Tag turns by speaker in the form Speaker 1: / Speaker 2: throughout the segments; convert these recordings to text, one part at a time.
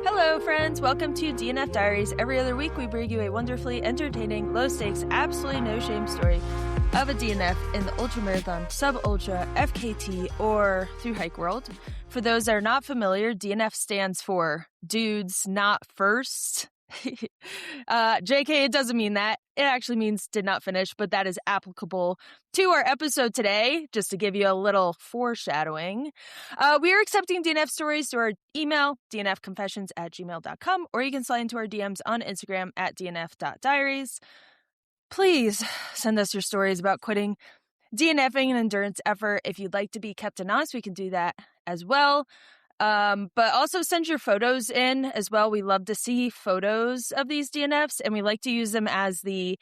Speaker 1: Hello, friends. Welcome to DNF Diaries. Every other week, we bring you a wonderfully entertaining, low-stakes, absolutely no-shame story of a DNF in the ultramarathon, sub-ultra, FKT, or through hike world. For those that are not familiar, DNF stands for Dudes Not First. JK, it doesn't mean that. It actually means did not finish, but that is applicable to our episode today, just to give you a little foreshadowing. We are accepting DNF stories through our email, dnfconfessions@gmail.com, or you can slide into our DMs on Instagram at dnf.diaries. Please send us your stories about quitting, DNFing, an endurance effort. If you'd like to be kept anonymous, we can do that as well. But also send your photos in as well. We love to see photos of these DNFs, and we like to use them as the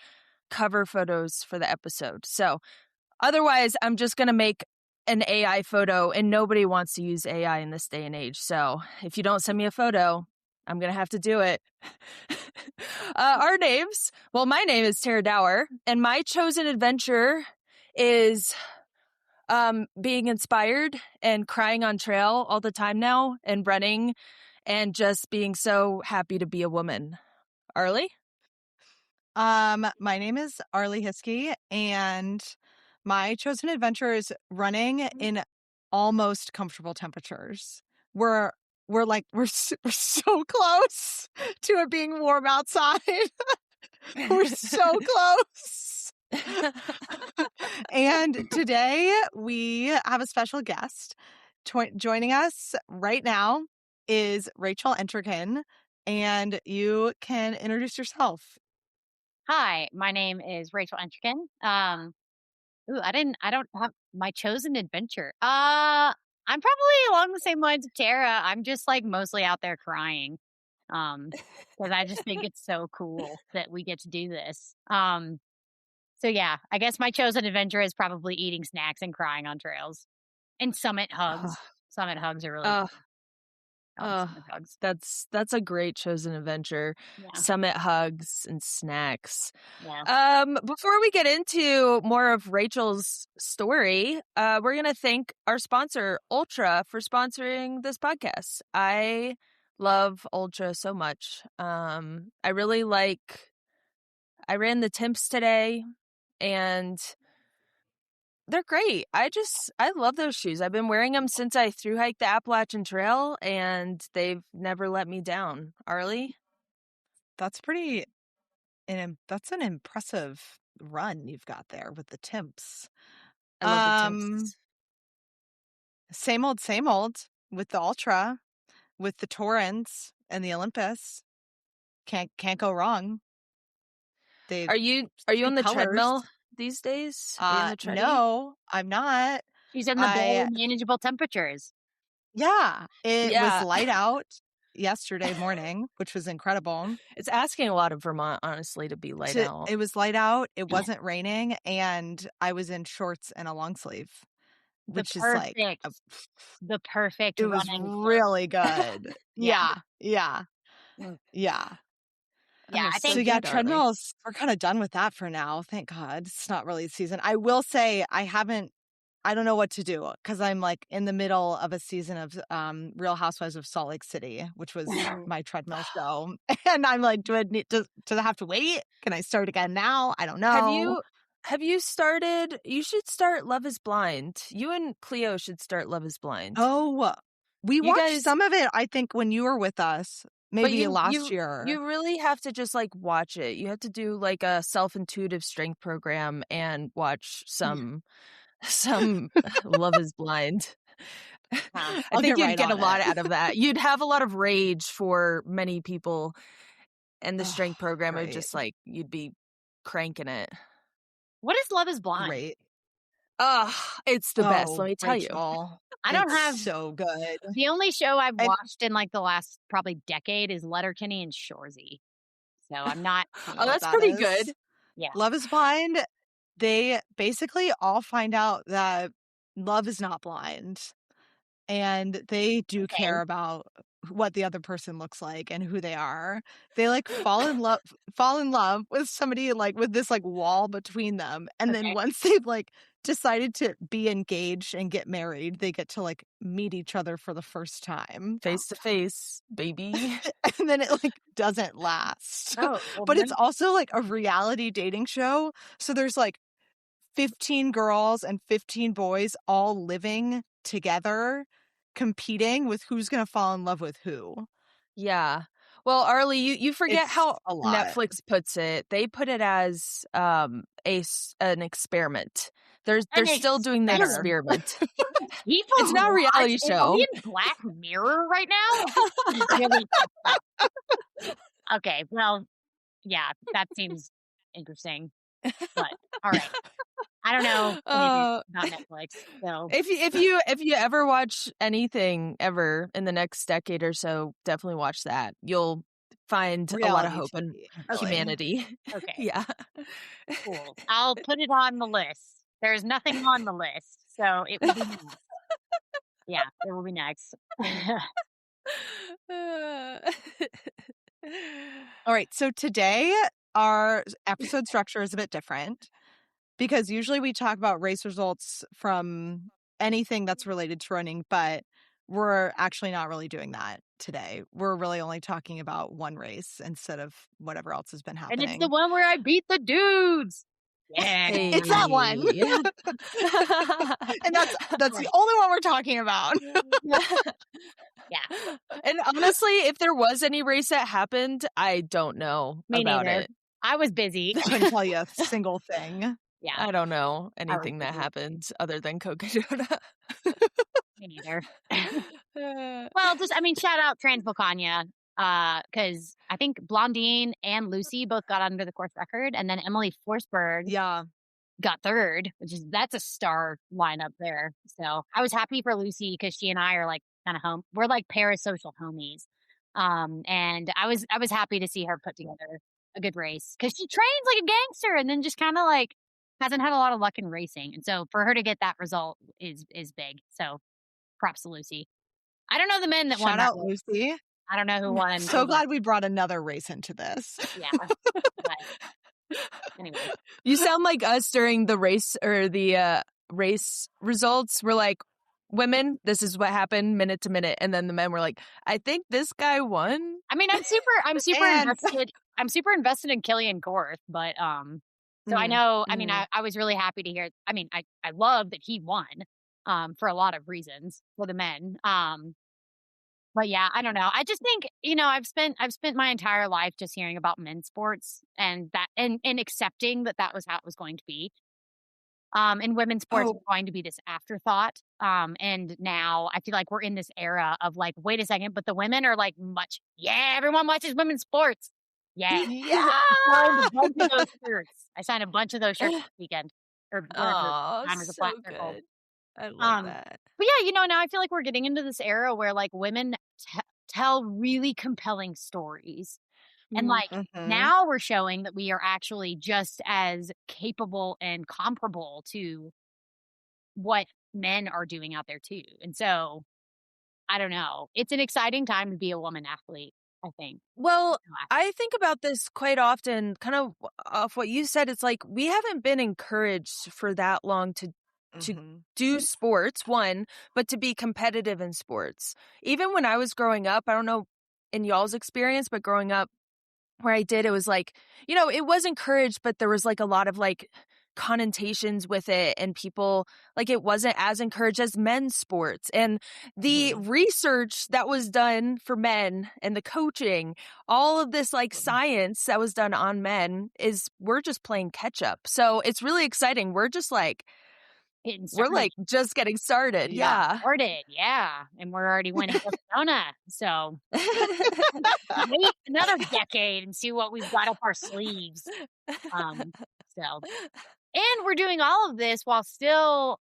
Speaker 1: cover photos for the episode. So otherwise, I'm just going to make an AI photo, and nobody wants to use AI in this day and age. So if you don't send me a photo, I'm going to have to do it. Our names. Well, my name is Tara Dower, and my chosen adventure is being inspired and crying on trail all the time now and running and just being so happy to be a woman. Arlee?
Speaker 2: My name is Arlee Hiskey, and my chosen adventure is running in almost comfortable temperatures. We're so close to it being warm outside. We're so close. And today we have a special guest. Joining us right now is Rachel ENTREKIN, and you can introduce yourself.
Speaker 3: Hi, my name is Rachel ENTREKIN. I don't have my chosen adventure. I'm probably along the same lines of Tara. I'm just like mostly out there crying. Because I just think it's so cool that we get to do this. So yeah, I guess my chosen adventure is probably eating snacks and crying on trails. And summit hugs. Summit hugs are really fun. Summit hugs.
Speaker 1: That's a great chosen adventure.
Speaker 3: Yeah.
Speaker 1: Summit hugs and snacks.
Speaker 3: Yeah.
Speaker 1: Before we get into more of Rachel's story, we're gonna thank our sponsor, Ultra, for sponsoring this podcast. I love Ultra so much. I ran the Temps today, and they're great. I love those shoes. I've been wearing them since I thru hiked the Appalachian Trail, and they've never let me down. Arlee?
Speaker 2: That's an impressive run you've got there with the Temps.
Speaker 1: I love the Temps.
Speaker 2: Same old with the Ultra, with the Torrens and the Olympus. Can't go wrong.
Speaker 1: Are you on the treadmill these days?
Speaker 2: No, I'm not.
Speaker 3: She's in the very manageable temperatures.
Speaker 2: Yeah. It was light out yesterday morning, which was incredible.
Speaker 1: It's asking a lot of Vermont, honestly, to be light out.
Speaker 2: It was light out. It wasn't raining, and I was in shorts and a long sleeve, which is like
Speaker 3: the perfect.
Speaker 2: It was really good. Yeah.
Speaker 3: Yeah, I think
Speaker 2: treadmills, we're kind of done with that for now. Thank God. It's not really season. I will say I don't know what to do because I'm like in the middle of a season of Real Housewives of Salt Lake City, which was my treadmill show. And I'm like, do I have to wait? Can I start again now? I don't know.
Speaker 1: Have you started? You should start Love is Blind. You and Cleo should start Love is Blind.
Speaker 2: Oh, we watched some of it, I think, when you were with us. Maybe last year.
Speaker 1: You really have to just like watch it. You have to do like a self-intuitive strength program and watch some Love is Blind. I think you'd get a lot out of that. You'd have a lot of rage for many people, and the strength program would just like you'd be cranking it.
Speaker 3: What is Love is Blind?
Speaker 2: Great.
Speaker 1: It's the best. Let me tell you.
Speaker 3: I don't have
Speaker 2: so good.
Speaker 3: The only show I've watched in like the last probably decade is Letterkenny and Shoresy. So I'm not.
Speaker 1: That's pretty good.
Speaker 3: Yeah.
Speaker 2: Love is Blind. They basically all find out that love is not blind, and they do care about what the other person looks like and who they are. They like fall in love with somebody like with this like wall between them. And then once they've like decided to be engaged and get married, they get to like meet each other for the first time.
Speaker 1: Face to face, baby.
Speaker 2: And then it like doesn't last.
Speaker 3: Oh, well,
Speaker 2: but it's also like a reality dating show. So there's like 15 girls and 15 boys all living together, competing with who's going to fall in love with who.
Speaker 1: Yeah. Well, Arlee, you forget
Speaker 2: It's
Speaker 1: how
Speaker 2: a lot.
Speaker 1: Netflix puts it. They put it as an experiment. They're still doing the experiment. It's not a reality show.
Speaker 3: Are we in Black Mirror right now? Okay, well, yeah, that seems interesting. But all right, I don't know anything about Netflix. So
Speaker 1: if you ever watch anything ever in the next decade or so, definitely watch that. You'll find a lot of hope in humanity.
Speaker 3: Okay,
Speaker 1: Yeah,
Speaker 3: cool. I'll put it on the list. There's nothing on the list, so it will be next. Yeah, it will be next.
Speaker 2: All right, so today our episode structure is a bit different because usually we talk about race results from anything that's related to running, but we're actually not really doing that today. We're really only talking about one race instead of whatever else has been happening.
Speaker 3: And it's the one where I beat the dudes. Yeah,
Speaker 2: it's that one. And that's the only one we're talking about.
Speaker 3: Yeah.
Speaker 1: And honestly, if there was any race that happened, I don't know about it.
Speaker 3: I was busy.
Speaker 2: I couldn't tell you a single thing.
Speaker 3: Yeah.
Speaker 1: I don't know anything that happened other than Coca-Cola.
Speaker 3: Me neither. Well, shout out Transvolcania, because I think Blondine and Lucy both got under the course record, and then Emily Forsberg got third, that's a star lineup there. So I was happy for Lucy because she and I are like kind of home. We're like parasocial homies. And I was happy to see her put together a good race because she trains like a gangster and then just kind of like hasn't had a lot of luck in racing. And so for her to get that result is big. So props to Lucy. I don't know the men that won.
Speaker 2: Shout out Lucy.
Speaker 3: I don't know who won.
Speaker 2: So glad we brought another race into this.
Speaker 3: Yeah. But anyway.
Speaker 1: You sound like us during the race or the race results. We're like, women, this is what happened minute to minute. And then the men were like, I think this guy won.
Speaker 3: I mean, I'm super invested. I'm super invested in Killian Gorth, but so I know, I mean, I was really happy to hear. I mean, I love that he won for a lot of reasons for the men. But yeah, I don't know. I just think, I've spent my entire life just hearing about men's sports and that and accepting that was how it was going to be. And women's sports are going to be this afterthought. And now I feel like we're in this era of like, wait a second, but the women are like everyone watches women's sports. Yeah.
Speaker 2: Yeah.
Speaker 3: I signed a bunch of those shirts this weekend.
Speaker 1: Oh, so good. I love that.
Speaker 3: But yeah, now I feel like we're getting into this era where like women tell really compelling stories. And like now we're showing that we are actually just as capable and comparable to what men are doing out there too. And so I don't know. It's an exciting time to be a woman athlete, I think.
Speaker 1: Well, I think about this quite often, kind of off what you said. It's like we haven't been encouraged for that long to do sports, one, but to be competitive in sports. Even when I was growing up, I don't know in y'all's experience, but growing up where I did, it was like, it was encouraged, but there was like a lot of like connotations with it, and people like it wasn't as encouraged as men's sports. And the research that was done for men and the coaching, all of this like science that was done on men we're just playing catch up. So it's really exciting. We're just like, we're like just getting started. Yeah.
Speaker 3: And we're already winning Arizona. So wait another decade and see what we've got up our sleeves. And we're doing all of this while still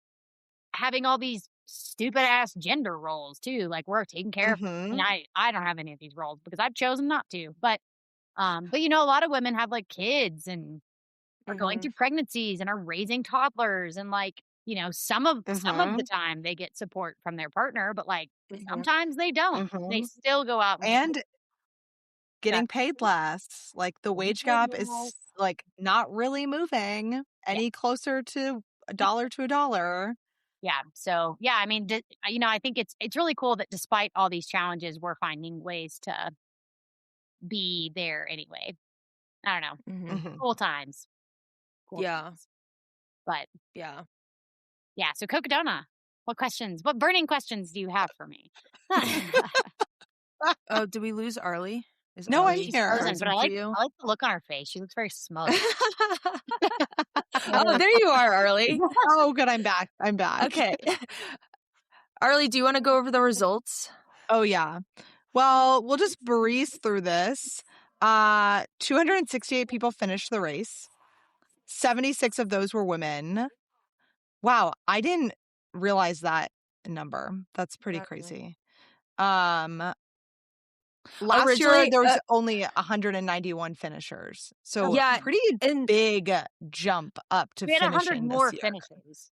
Speaker 3: having all these stupid ass gender roles too. Like we're taking care of, and I don't have any of these roles because I've chosen not to, but a lot of women have like kids and are going through pregnancies and are raising toddlers and like, some of the time they get support from their partner, but like sometimes they don't. They still go out
Speaker 2: and getting paid less. Like the wage gap is like not really moving any closer to $1
Speaker 3: Yeah. So yeah, I mean, I think it's really cool that despite all these challenges, we're finding ways to be there anyway. I don't know. Cool times. Cool times. But
Speaker 1: yeah.
Speaker 3: So Cocodona, what burning questions do you have for me?
Speaker 1: Oh, did we lose Arlee?
Speaker 2: No, I'm
Speaker 3: She's
Speaker 2: here.
Speaker 3: frozen, but I like the look on her face. She looks very smug.
Speaker 1: Oh, there you are, Arlee.
Speaker 2: Oh, good. I'm back.
Speaker 1: Okay. Arlee, do you want to go over the results?
Speaker 2: Oh, yeah. Well, we'll just breeze through this. 268 people finished the race. 76 of those were women. Wow, I didn't realize that number. That's pretty crazy. Last year there was only 191 finishers. So pretty big jump up to finishing this year. We had 100 more
Speaker 3: finishes.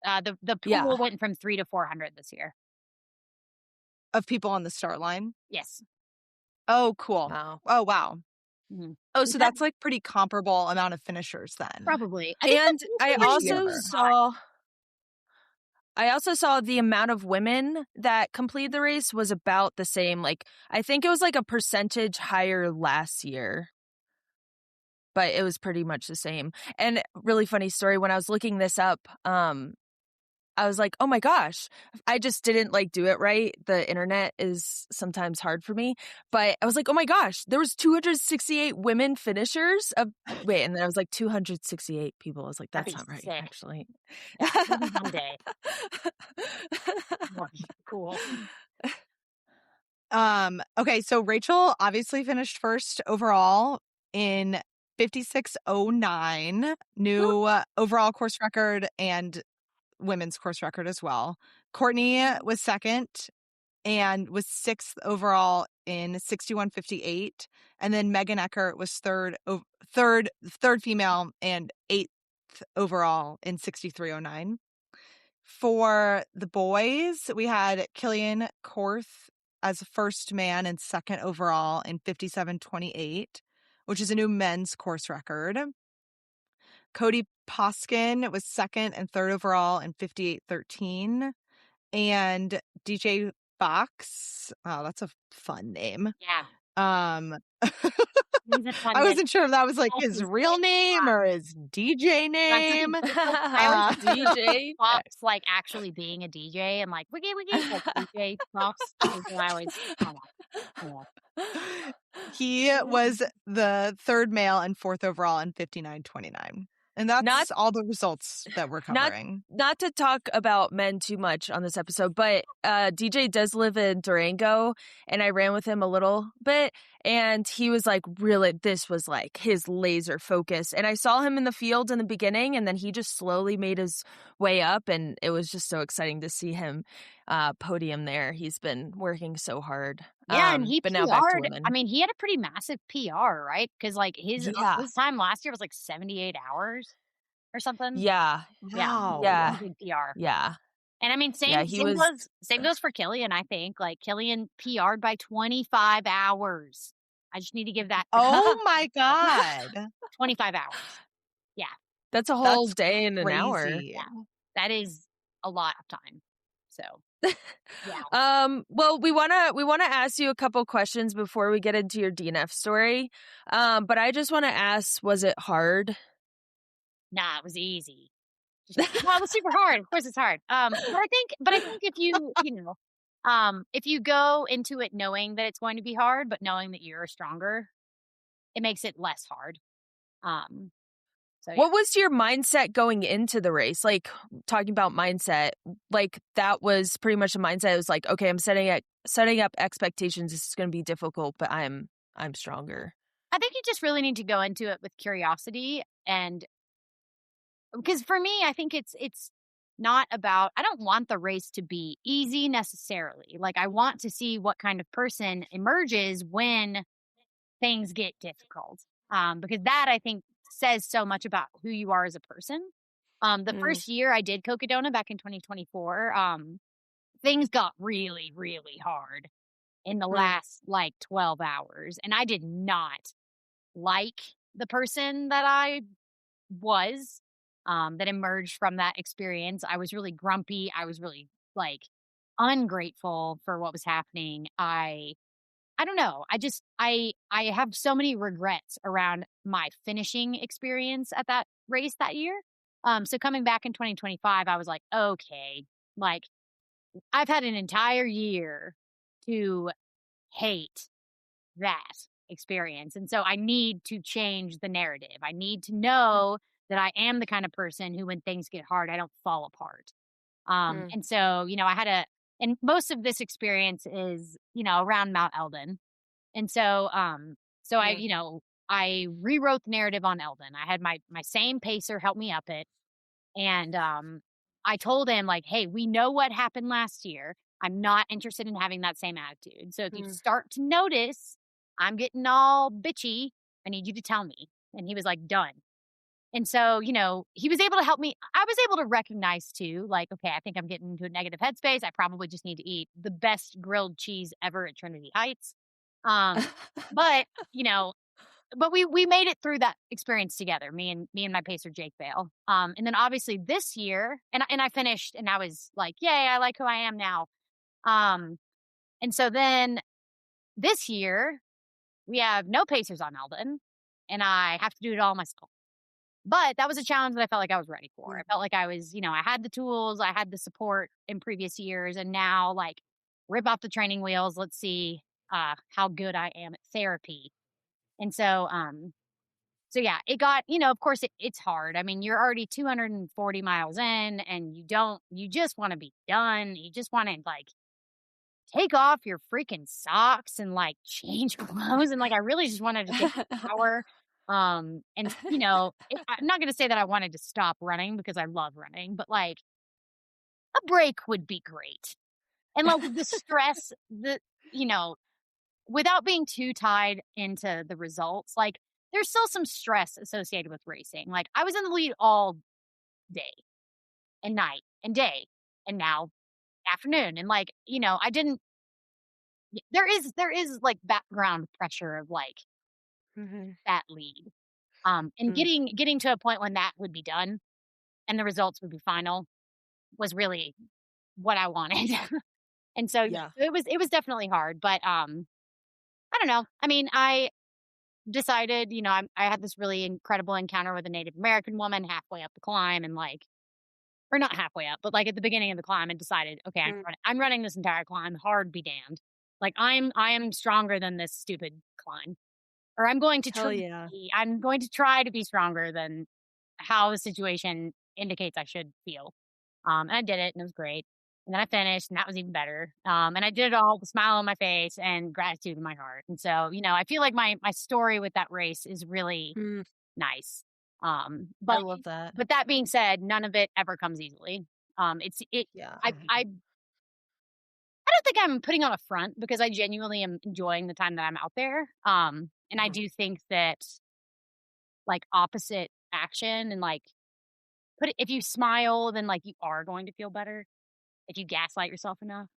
Speaker 3: The pool went from 300 to 400 this year.
Speaker 2: Of people on the start line?
Speaker 3: Yes.
Speaker 2: Oh, cool.
Speaker 1: Wow.
Speaker 2: Oh, wow.
Speaker 1: Mm-hmm.
Speaker 2: Oh, so that's like pretty comparable amount of finishers then.
Speaker 3: Probably.
Speaker 1: And I also saw the amount of women that completed the race was about the same. Like, I think it was like a percentage higher last year, but it was pretty much the same. And really funny story, when I was looking this up, I was like, oh my gosh, I just didn't do it right. The internet is sometimes hard for me, but I was like, oh my gosh, there was 268 women finishers and then I was like 268 people. I was like, that's not right,
Speaker 3: sick.
Speaker 1: Actually.
Speaker 3: Yeah, one day. Cool.
Speaker 2: Okay, so Rachel obviously finished first overall in 56:09, new overall course record and women's course record as well. Courtney was second and was sixth overall in 61:58, and then Megan Eckert was third female and eighth overall in 63:09. For the boys, we had Killian Korth as first man and second overall in 57:28, which is a new men's course record. Cody Poskin was second and third overall in 58:13. And DJ Fox, oh, that's a fun name.
Speaker 3: Yeah.
Speaker 2: I wasn't sure if that was like his real name or his DJ name.
Speaker 3: DJ Fox, like actually being a DJ and like wiggy like DJ Fox. I always.
Speaker 2: He was the third male and fourth overall in 59:29. And that's all the results that we're covering.
Speaker 1: Not to talk about men too much on this episode, but DJ does live in Durango, and I ran with him a little bit, and he was like, really, this was like his laser focus. And I saw him in the field in the beginning, and then he just slowly made his way up, and it was just so exciting to see him podium there. He's been working so hard.
Speaker 3: Yeah, and he PR'd. I mean, he had a pretty massive PR, right? Because like his time last year was like 78 hours or something.
Speaker 1: Yeah.
Speaker 2: Wow.
Speaker 1: Yeah.
Speaker 3: Big PR.
Speaker 1: Yeah.
Speaker 3: And I mean, same goes for Killian, I think. Like Killian PR'd by 25 hours. I just need to give that.
Speaker 2: Oh my God.
Speaker 3: 25 hours. Yeah.
Speaker 1: That's a whole day and an hour.
Speaker 3: Yeah. That is a lot of time. So, yeah.
Speaker 1: Well, we wanna ask you a couple questions before we get into your DNF story. But I just want to ask, was it hard?
Speaker 3: Nah, it was easy. Well, it was super hard. Of course, it's hard. But I think if if you go into it knowing that it's going to be hard, but knowing that you're stronger, it makes it less hard. So, yeah.
Speaker 1: What was your mindset going into the race? Like, talking about mindset, like that was pretty much the mindset. It was like, okay, I'm setting up expectations. This is going to be difficult, but I'm stronger.
Speaker 3: I think you just really need to go into it with curiosity, and because for me, I think it's not about, I don't want the race to be easy necessarily. Like, I want to see what kind of person emerges when things get difficult. Because that, I think, says so much about who you are as a person. The first year I did Cocodona back in 2024, things got really, really hard in the last like 12 hours. And I did not like the person that I was, that emerged from that experience. I was really grumpy. I was really like ungrateful for what was happening. I don't know. I have so many regrets around my finishing experience at that race that year. So coming back in 2025, I was like, okay, like I've had an entire year to hate that experience. And so I need to change the narrative. I need to know that I am the kind of person who, when things get hard, I don't fall apart. And so, and most of this experience is, around Mount Eldon. And so, I rewrote the narrative on Eldon. I had my same pacer help me up it. And, I told him like, hey, we know what happened last year. I'm not interested in having that same attitude. So if you start to notice I'm getting all bitchy, I need you to tell me. And he was like, done. And so, he was able to help me. I was able to recognize too, like, okay, I think I'm getting into a negative headspace. I probably just need to eat the best grilled cheese ever at Trinity Heights. But we made it through that experience together, me and my pacer, Jake Bale. And then obviously this year, and I finished and I was like, yay, I like who I am now. And so then this year we have no pacers on Eldon and I have to do it all myself. But that was a challenge that I felt like I was ready for. I felt like I was, I had the tools, I had the support in previous years, and now like rip off the training wheels. Let's see how good I am at therapy. And so, yeah, it got, of course it's hard. I mean, you're already 240 miles in and you just want to be done. You just want to like take off your freaking socks and like change clothes. And like, I really just wanted to take a shower. And I'm not going to say that I wanted to stop running because I love running, but like a break would be great. And like the stress, without being too tied into the results, like there's still some stress associated with racing. Like I was in the lead all day and night and day and now afternoon. And like, there is like background pressure of like that lead. And getting to a point when that would be done and the results would be final was really what I wanted. And so it was definitely hard, but I don't know. I mean, I decided, I had this really incredible encounter with a Native American woman halfway up the climb and like, or not halfway up, but like at the beginning of the climb and decided, okay, I'm running this entire climb, hard be damned. Like I am stronger than this stupid climb. Or I'm going to try to be stronger than how the situation indicates I should feel. And I did it and it was great. And then I finished and that was even better. And I did it all with a smile on my face and gratitude in my heart. And so, I feel like my story with that race is really nice. But
Speaker 2: I love that.
Speaker 3: But that being said, none of it ever comes easily. I don't think I'm putting on a front because I genuinely am enjoying the time that I'm out there. And I do think that like opposite action and like if you smile, then like you are going to feel better if you gaslight yourself enough.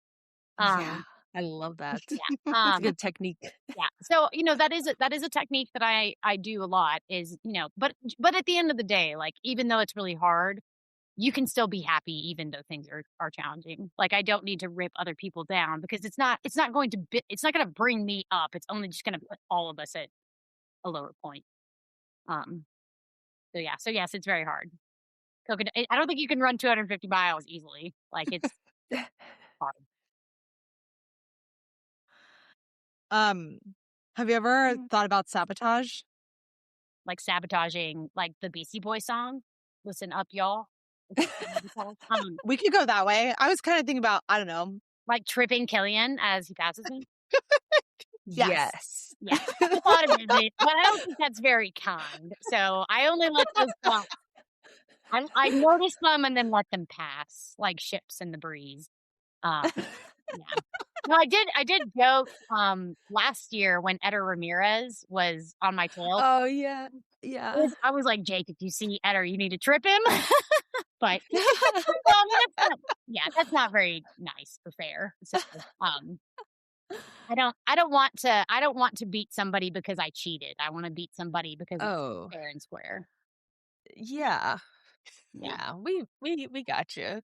Speaker 2: I love that.
Speaker 1: It's a good technique.
Speaker 3: Yeah. So, that is a technique that I do a lot is, but at the end of the day, like, even though it's really hard, you can still be happy even though things are challenging. Like I don't need to rip other people down because it's not going to bring me up. It's only just going to put all of us at a lower point. So yes, it's very hard. I don't think you can run 250 miles easily. Like it's hard.
Speaker 2: Have you ever thought about sabotage?
Speaker 3: Like sabotaging like the Beastie Boys song? Listen up, y'all.
Speaker 2: We could go that way. I was kind of thinking about, I don't know.
Speaker 3: Like tripping Killian as he passes me?
Speaker 2: Yes.
Speaker 3: Yeah. I thought of it, but I don't think that's very kind. So I only let those go. I notice them and then let them pass like ships in the breeze. Yeah. No, I did joke last year when Eder Ramirez was on my tail.
Speaker 1: Oh yeah. Yeah.
Speaker 3: I was like, Jake, if you see Eder, you need to trip him. But that's not very nice or fair. So I don't want to beat somebody because I cheated. I want to beat somebody because
Speaker 1: Oh,
Speaker 3: it's fair and square.
Speaker 1: yeah.
Speaker 3: Yeah.
Speaker 1: Yeah, we got you.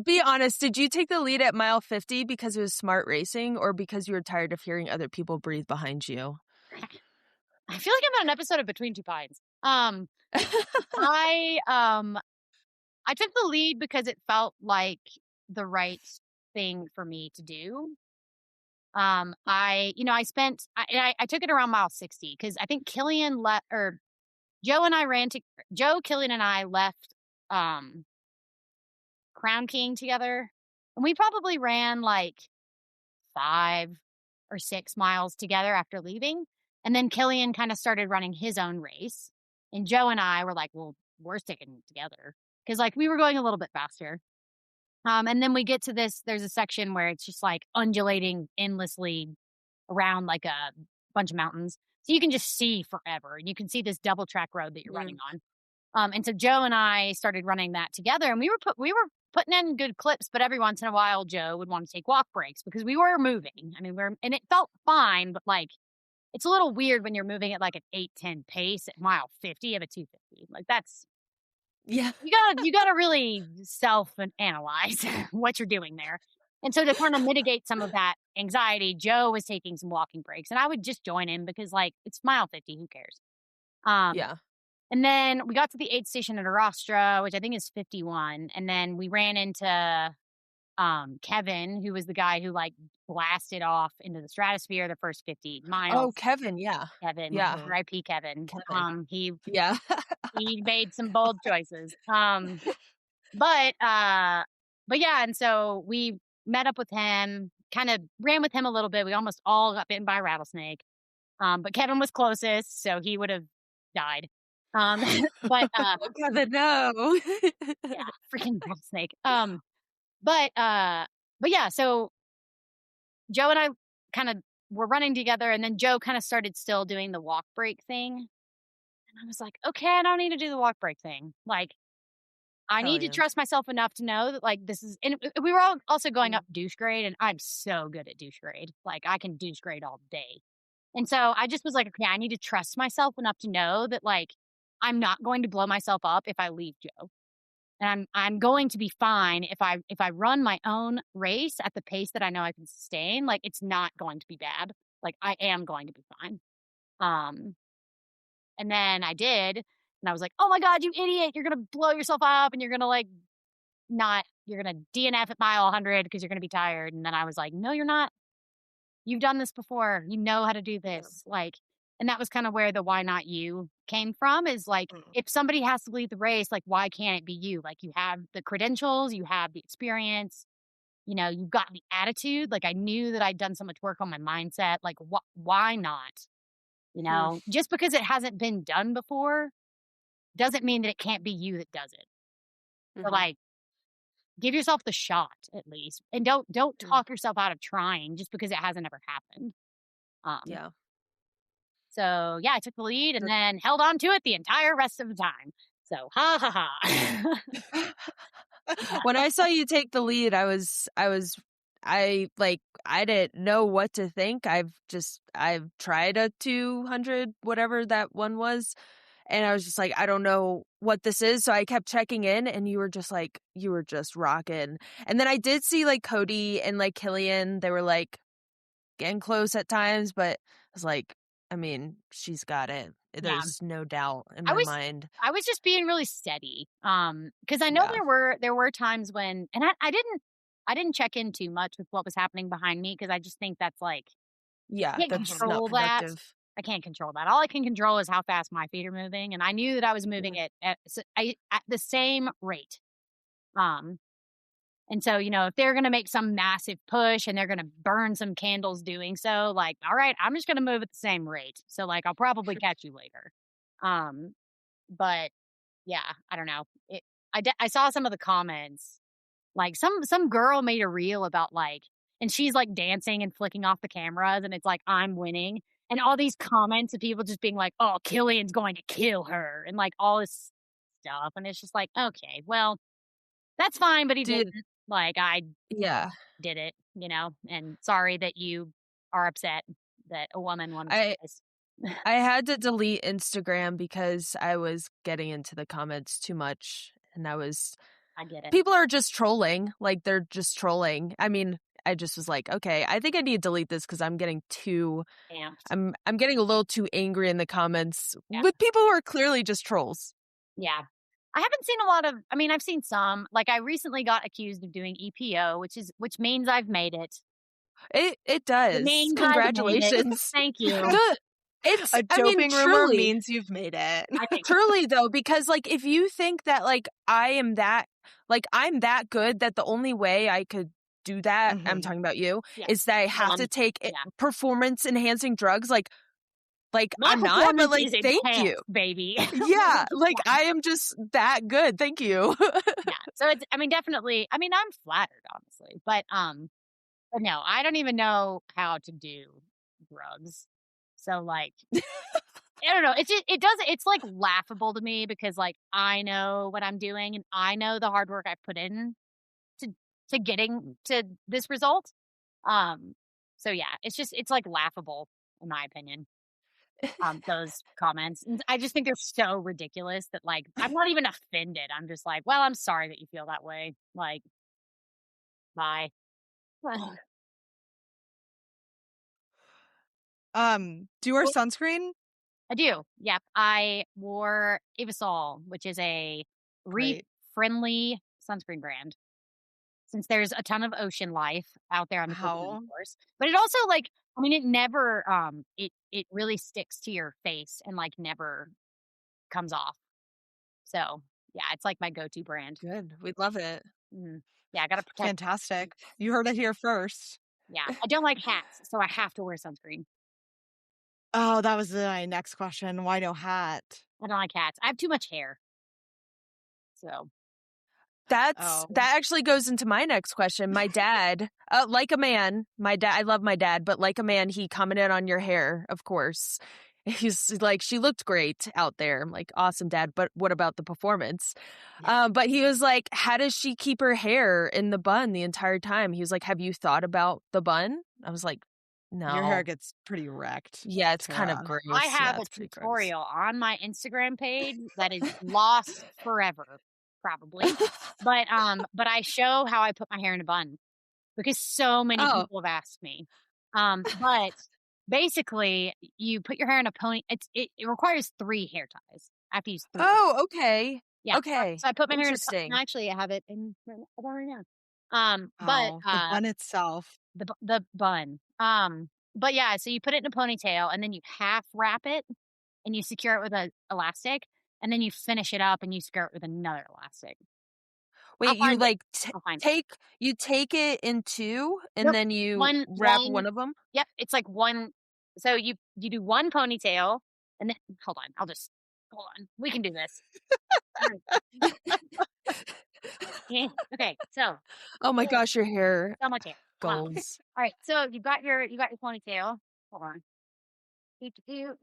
Speaker 1: Be honest, did you take the lead at mile 50 because it was smart racing or because you were tired of hearing other people breathe behind you?
Speaker 3: I feel like I'm on an episode of Between Two Pines. I took the lead because it felt like the right thing for me to do. I took it around mile 60 because I think Joe, Killian, and I left Crown King together, and we probably ran like 5 or 6 miles together after leaving. And then Killian kind of started running his own race, and Joe and I were like, well, we're sticking together because like we were going a little bit faster. And then we get to there's a section where it's just like undulating endlessly around like a bunch of mountains. So you can just see forever. You can see this double track road that you're running on. And so Joe and I started running that together, and we were putting in good clips, but every once in a while Joe would want to take walk breaks because we were moving. I mean, and it felt fine, but like it's a little weird when you're moving at like an 8:10 pace at mile 50 of a 250. Like that's
Speaker 1: Yeah.
Speaker 3: you gotta really self-analyze what you're doing there. And so to kind of mitigate some of that anxiety, Joe was taking some walking breaks, and I would just join him because like it's mile 50, who cares?
Speaker 1: Yeah.
Speaker 3: And then we got to the aid station at Arostra, which I think is 51, and then we ran into Kevin, who was the guy who like blasted off into the stratosphere the first 50 miles.
Speaker 1: Oh, Kevin, yeah.
Speaker 3: Kevin,
Speaker 1: Yeah.
Speaker 3: R.I.P. Kevin. He
Speaker 1: Yeah.
Speaker 3: he made some bold choices. But yeah, and so we met up with him, kind of ran with him a little bit. We almost all got bitten by a rattlesnake. But Kevin was closest, so he would have died. But
Speaker 1: Kevin, no.
Speaker 3: yeah, freaking rattlesnake. But yeah, so Joe and I kind of were running together, and then Joe kind of started still doing the walk break thing. And I was like, okay, I don't need to do the walk break thing. Like, I need to trust myself enough to know that like this is, and we were all also going up douche grade, and I'm so good at douche grade. Like I can douche grade all day. And so I just was like, okay, I need to trust myself enough to know that like I'm not going to blow myself up if I leave Joe. And I'm going to be fine if I run my own race at the pace that I know I can sustain. Like it's not going to be bad. Like I am going to be fine. And then I did, and I was like, oh my God, you idiot. You're going to blow yourself up, and you're going to you're going to DNF at mile 100 because you're going to be tired. And then I was like, no, you're not. You've done this before. You know how to do this. Like, and that was kind of where the why not you came from, is like, if somebody has to lead the race, like, why can't it be you? Like, you have the credentials, you have the experience, you know, you've got the attitude. Like, I knew that I'd done so much work on my mindset. Like, why not? You know, just because it hasn't been done before doesn't mean that it can't be you that does it. But like, give yourself the shot at least, and don't talk yourself out of trying just because it hasn't ever happened.
Speaker 1: Yeah.
Speaker 3: So yeah, I took the lead and then held on to it the entire rest of the time. So ha ha ha.
Speaker 1: When I saw you take the lead, I didn't know what to think. I've tried a 200, whatever that one was. And I was just like, I don't know what this is. So I kept checking in, and you were just rocking. And then I did see like Cody and like Killian, they were like getting close at times, but I was like, I mean, she's got it. There's no doubt in my mind.
Speaker 3: I was just being really steady. Because I know there were times when, and I didn't check in too much with what was happening behind me, because I just think that's like,
Speaker 1: that's
Speaker 3: control
Speaker 1: not productive.
Speaker 3: that. I can't control that. All I can control is how fast my feet are moving, and I knew that I was moving at the same rate. And so, you know, if they're going to make some massive push and they're going to burn some candles doing so, like, all right, I'm just going to move at the same rate. So like, I'll probably catch you later. But yeah, I don't know. I saw some of the comments, like some girl made a reel about like, and she's like dancing and flicking off the cameras, and it's like, I'm winning. And all these comments of people just being like, oh, Killian's going to kill her. And like all this stuff. And it's just like, okay, well, that's fine. But he didn't. Like, I did it, you know, and sorry that you are upset that a woman wanted this.
Speaker 1: I had to delete Instagram because I was getting into the comments too much. And I
Speaker 3: get it.
Speaker 1: People are just trolling. Like, they're just trolling. I mean, I just was like, okay, I think I need to delete this because I'm getting too amped. I'm getting a little too angry in the comments with people who are clearly just trolls.
Speaker 3: Yeah. I haven't seen a lot of, I mean, I've seen some. Like, I recently got accused of doing EPO, which means I've made it.
Speaker 1: It does. Congratulations.
Speaker 3: Thank you.
Speaker 2: It's a doping rumor means you've made it.
Speaker 1: Truly, though, because like if you think that like I'm that good that the only way I could do that, I'm talking about you, is that I have to take performance enhancing drugs. Like I'm not, but like thank you,
Speaker 3: baby.
Speaker 1: Yeah, like I am just that good. Thank you.
Speaker 3: So it's, I mean, definitely. I mean, I'm flattered, honestly, but no, I don't even know how to do drugs. So like, I don't know. It's like laughable to me because like I know what I'm doing and I know the hard work I put in to getting to this result. So yeah, it's like laughable in my opinion. Those comments. And I just think they're so ridiculous that like, I'm not even offended. I'm just like, well, I'm sorry that you feel that way. Like, bye.
Speaker 2: Do you wear sunscreen?
Speaker 3: I do. Yep. I wore Evasol, which is a reef-friendly sunscreen brand. Since there's a ton of ocean life out there on the Pacific course. But it also like, I mean, it never, it really sticks to your face and like never comes off. So yeah, it's like my go-to brand.
Speaker 1: Good. We love it.
Speaker 3: Mm-hmm. Yeah, I got to protect.
Speaker 2: Fantastic. You heard it here first.
Speaker 3: Yeah. I don't like hats, so I have to wear sunscreen.
Speaker 2: Oh, that was my next question. Why no hat?
Speaker 3: I don't like hats. I have too much hair. So
Speaker 1: that actually goes into my next question. My dad, like a man, I love my dad, but like a man, he commented on your hair, of course. He's like, she looked great out there. I'm like, awesome, Dad, but what about the performance? But he was like, how does she keep her hair in the bun the entire time? He was like, have you thought about the bun? I was like, no.
Speaker 2: Your hair gets pretty wrecked.
Speaker 1: Yeah, it's kind of gross.
Speaker 3: I have a tutorial on my Instagram page that is lost forever, probably. But I show how I put my hair in a bun because so many people have asked me. But basically, you put your hair in a pony. It requires 3 hair ties. I have to use 3.
Speaker 1: Oh, okay.
Speaker 3: Yeah.
Speaker 1: Okay.
Speaker 3: So I put my hair in a pony. Actually, I have it in right now. But
Speaker 2: the bun itself.
Speaker 3: The bun. But yeah, so you put it in a ponytail and then you half wrap it and you secure it with an elastic and then you finish it up and you secure it with another elastic.
Speaker 1: Wait, you like take it in 2 and then you wrap one of them?
Speaker 3: Yep, it's like one. So you do one ponytail and then hold on. We can do this. Okay, so.
Speaker 1: Oh my gosh, your hair.
Speaker 3: So much hair. Goals. All right, so you got your ponytail. Hold on. All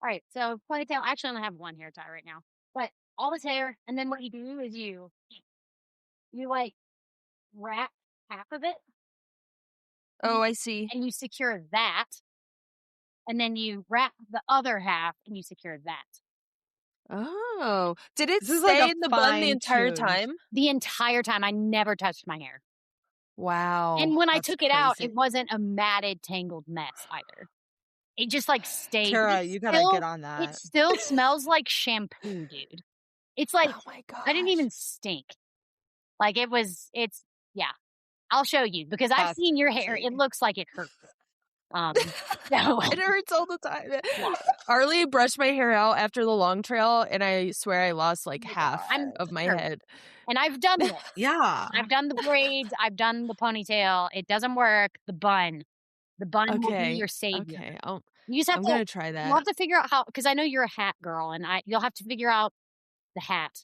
Speaker 3: right, so ponytail. Actually, I only have one hair tie right now, but all this hair, and then what you do is you like wrap half of it.
Speaker 1: Oh, I see.
Speaker 3: And you secure that, and then you wrap the other half, and you secure that.
Speaker 1: Oh, did it stay in the bun the entire time?
Speaker 3: The entire time. I never touched my hair.
Speaker 1: Wow.
Speaker 3: And when I took it out, it wasn't a matted, tangled mess either. It just like stayed.
Speaker 2: Tara, you gotta get on that.
Speaker 3: It still smells like shampoo, dude. It's like, oh my God, I didn't even stink. Like yeah. I'll show you because I've seen your hair. It looks like it hurts. So.
Speaker 1: It hurts all the time. Arlee brushed my hair out after the long trail, and I swear I lost like half of my head.
Speaker 3: And I've done it.
Speaker 2: Yeah.
Speaker 3: I've done the braids. I've done the ponytail. It doesn't work. The bun will be your savior.
Speaker 1: Okay.
Speaker 3: I'm
Speaker 1: going to try that.
Speaker 3: You'll have to figure out how, because I know you're a hat girl, and you'll have to figure out the hat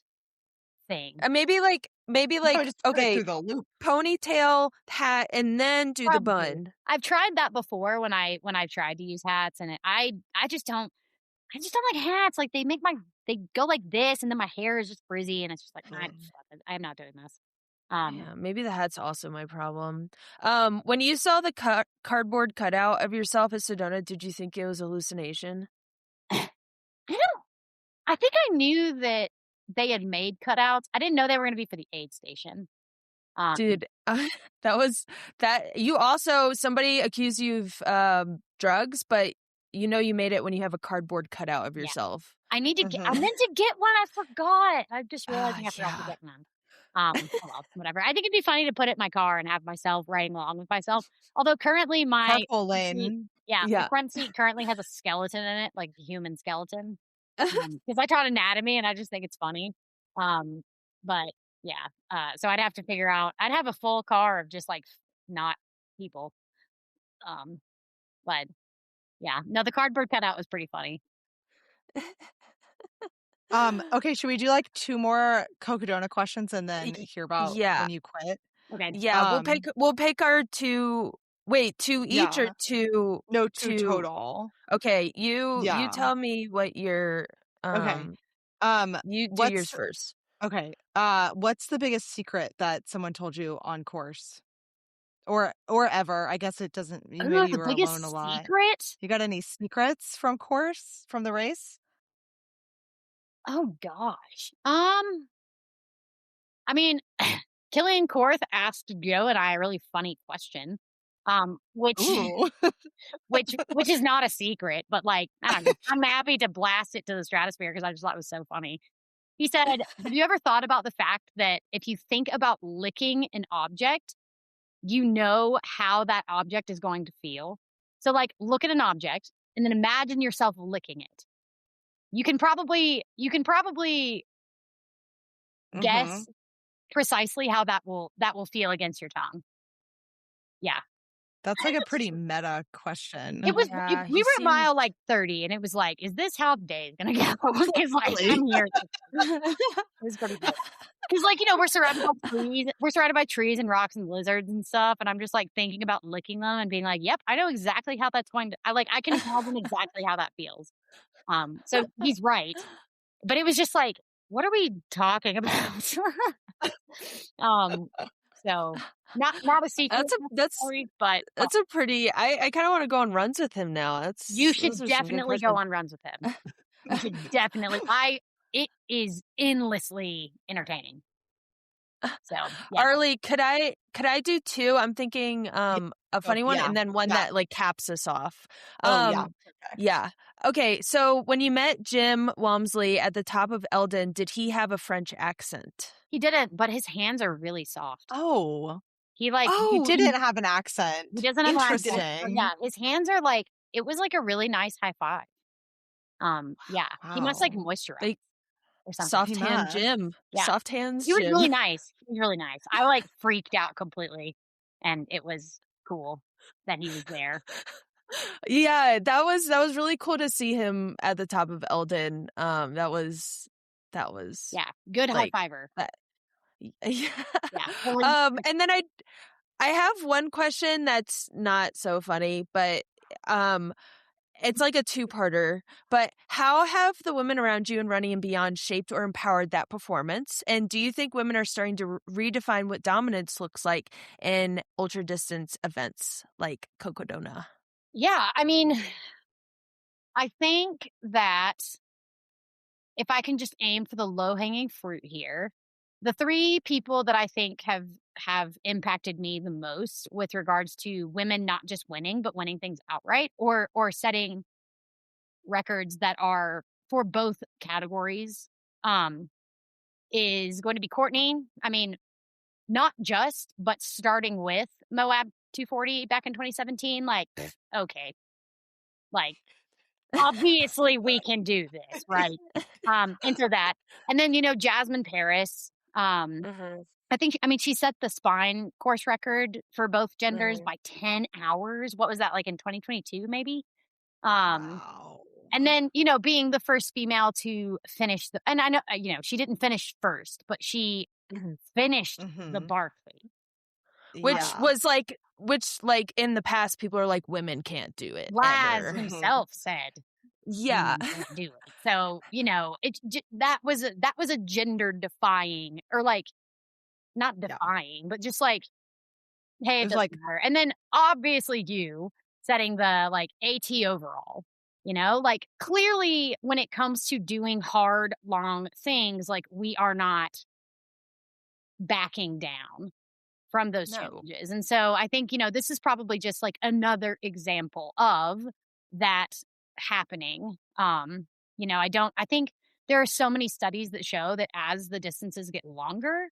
Speaker 3: thing.
Speaker 1: Maybe like maybe
Speaker 2: No, just put it through the loop.
Speaker 1: ponytail, hat, and then do the
Speaker 3: Probably.
Speaker 1: bun.
Speaker 3: I've tried that before when I've tried to use hats, and I just don't like hats. Like they go like this, and then my hair is just frizzy, and it's just like I'm not doing this.
Speaker 1: Yeah, maybe the hat's also my problem. When you saw the cardboard cutout of yourself as Sedona, did you think it was a hallucination?
Speaker 3: I think I knew that they had made cutouts. I didn't know they were going to be for the aid station.
Speaker 1: Dude, you also, somebody accused you of drugs, but you made it when you have a cardboard cutout of yourself.
Speaker 3: I need to get, I meant to get one. I forgot. I just realized I forgot to get one. Well, whatever. I think it'd be funny to put it in my car and have myself riding along with myself. Although currently my
Speaker 2: carpool lane.
Speaker 3: the front seat currently has a skeleton in it, like the human skeleton. Because I taught anatomy and I just think it's funny. But yeah, so I'd have to figure out. I'd have a full car of just like not people. But yeah, no, the cardboard cutout was pretty funny.
Speaker 2: Okay, should we do like 2 more Cocodona questions and then hear about when you quit?
Speaker 3: Okay.
Speaker 1: Yeah, we'll pick our 2. Wait, 2 each or 2?
Speaker 2: No, 2 total.
Speaker 1: Okay, you tell me what your
Speaker 2: okay.
Speaker 1: You do yours first.
Speaker 2: Okay. What's the biggest secret that someone told you on course? Or ever? I guess it doesn't. Maybe you were alone a lot.
Speaker 3: Secret?
Speaker 2: You got any secrets from the race?
Speaker 3: Oh gosh. I mean, Killian Korth asked Joe and I a really funny question. Which which is not a secret, but like I don't know. I'm happy to blast it to the stratosphere because I just thought it was so funny. He said, "Have you ever thought about the fact that if you think about licking an object, you know how that object is going to feel? So like look at an object and then imagine yourself licking it. You can probably guess precisely how that will feel against your tongue." Yeah.
Speaker 2: That's like a pretty meta question.
Speaker 3: It was. We were at mile like 30, and it was like, "Is this how the day is gonna go?" It's like I'm here. It was pretty good. Because, like, we're surrounded by trees. We're surrounded by trees and rocks and lizards and stuff, and I'm just like thinking about licking them and being like, "Yep, I know exactly how that's going to." I can imagine exactly how that feels. So he's right, but it was just like, what are we talking about? So not a secret.
Speaker 1: That's a pretty. I kind of want to go on runs with him now.
Speaker 3: You should definitely go on runs with him. You should definitely. It is endlessly entertaining. So yeah.
Speaker 1: Arlee, could I do 2? I'm thinking a funny one and then one that like caps us off. Yeah. Okay, so when you met Jim Walmsley at the top of Eldon, did he have a French accent?
Speaker 3: He didn't, but his hands are really soft.
Speaker 2: Oh.
Speaker 3: He
Speaker 2: didn't have an accent.
Speaker 3: He doesn't have an accent. Yeah, his hands are like, it was like a really nice high five. Yeah. Wow. He must like moisturize or something.
Speaker 1: Soft hand Jim. Yeah. Soft hands
Speaker 3: He was really nice. He was really nice. I like freaked out completely, and it was cool that he was there.
Speaker 1: Yeah, that was really cool to see him at the top of Eldon. That was
Speaker 3: good high fiver.
Speaker 1: Yeah. And then I have one question that's not so funny, but it's like a 2-parter. But how have the women around you in running and beyond shaped or empowered that performance? And do you think women are starting to redefine what dominance looks like in ultra distance events like Cocodona?
Speaker 3: Yeah, I mean, I think that if I can just aim for the low-hanging fruit here, the 3 people that I think have impacted me the most with regards to women not just winning, but winning things outright or setting records that are for both categories is going to be Courtney. I mean, not just, but starting with Moab 240 back in 2017, like, okay, like, obviously we can do this, right? Into that. And then, Jasmine Paris, I think, she set the spine course record for both genders by 10 hours. What was that, like in 2022, maybe?
Speaker 2: Wow.
Speaker 3: And then, being the first female to finish and I know, she didn't finish first, but she finished the
Speaker 2: Mhm.
Speaker 3: Barkley.
Speaker 1: Which
Speaker 2: Yeah.
Speaker 1: was like in the past, people are like, women can't do it
Speaker 3: Laz
Speaker 1: ever.
Speaker 3: himself said
Speaker 1: Yeah.
Speaker 3: women can't do it. So, that was a gender defying, or like not defying, but just like, hey, it
Speaker 2: was
Speaker 3: doesn't
Speaker 2: like-
Speaker 3: matter. And then obviously you setting the like AT overall, like clearly when it comes to doing hard, long things, like we are not backing down from those
Speaker 1: No.
Speaker 3: challenges. And so I think, this is probably just like another example of that happening. I think there are so many studies that show that as the distances get longer,